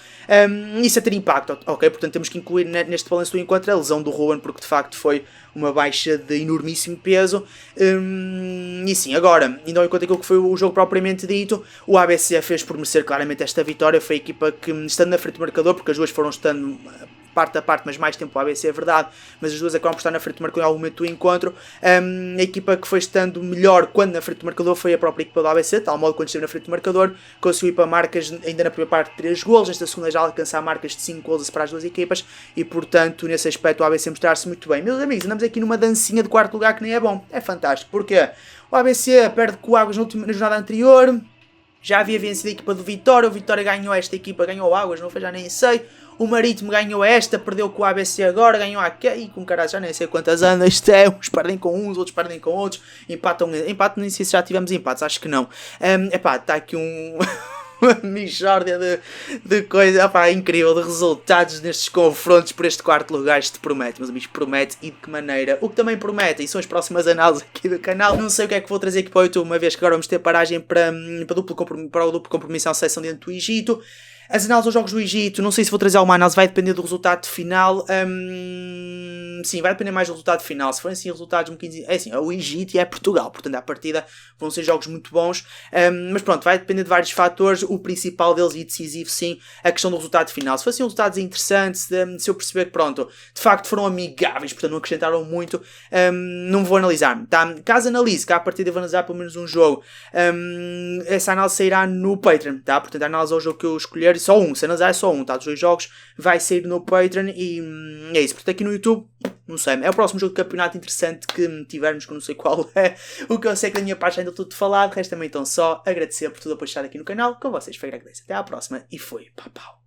Isso a ter impacto, ok, portanto temos que incluir neste balanço do encontro a lesão do Ruben, porque de facto foi uma baixa de enormíssimo peso. E sim, agora, indo ao encontro aquilo que foi o jogo propriamente dito, o ABC fez por merecer claramente esta vitória, foi a equipa que, estando na frente do marcador, porque as duas foram estando parte a parte, mas mais tempo o ABC é verdade, mas as duas acabam por estar na frente do marcador em algum momento do encontro. A equipa que foi estando melhor quando na frente do marcador foi a própria equipa do ABC, de tal modo quando esteve na frente do marcador conseguiu ir para marcas ainda na primeira parte de 3 golos, nesta segunda já alcançar marcas de 5 golos para as duas equipas e portanto nesse aspecto o ABC mostrar-se muito bem. Meus amigos, andamos aqui numa dancinha de quarto lugar que nem é bom, é fantástico, porque o ABC perde com o Águas na jornada anterior, já havia vencido a equipa do Vitória, o Vitória ganhou esta equipa, ganhou o Águas, não foi, já nem sei. O Marítimo ganhou esta, perdeu com o ABC agora, ganhou aqui, com caralho, já nem sei quantas andas, isto é, uns perdem com uns, outros perdem com outros, empate, nem sei se já tivemos empates, acho que não. Está aqui uma mixórdia de coisa, incrível, de resultados nestes confrontos por este quarto lugar. Isto promete, meus amigos, promete, e de que maneira. O que também promete, e são as próximas análises aqui do canal, não sei o que é que vou trazer aqui para o YouTube, uma vez que agora vamos ter paragem para o duplo compromisso à seleção dentro do Egito. As análises aos Jogos do Egito, não sei se vou trazer uma análise, vai depender do resultado final. Sim, vai depender mais do resultado final. Se forem assim resultados um bocadinho... É assim, é o Egito e é Portugal, portanto à partida vão ser jogos muito bons. Mas pronto, vai depender de vários fatores. O principal deles e decisivo, sim, a questão do resultado final. Se fossem resultados interessantes, se eu perceber que pronto, de facto foram amigáveis, portanto não acrescentaram muito, não vou analisar. Tá? Caso analise, que à partida vou analisar pelo menos um jogo, essa análise sairá no Patreon, tá? Portanto a análise ao jogo que eu escolher, só um, se analisar é só um, tá? Dos 2 jogos, vai sair no Patreon e é isso. Portanto aqui no YouTube, não sei, é o próximo jogo de campeonato interessante que tivermos, que eu não sei qual é. O que eu sei que da minha parte ainda tudo falado, resta-me então só agradecer por tudo apoiar aqui no canal, com vocês foi Greg Days. Até à próxima e foi, pau.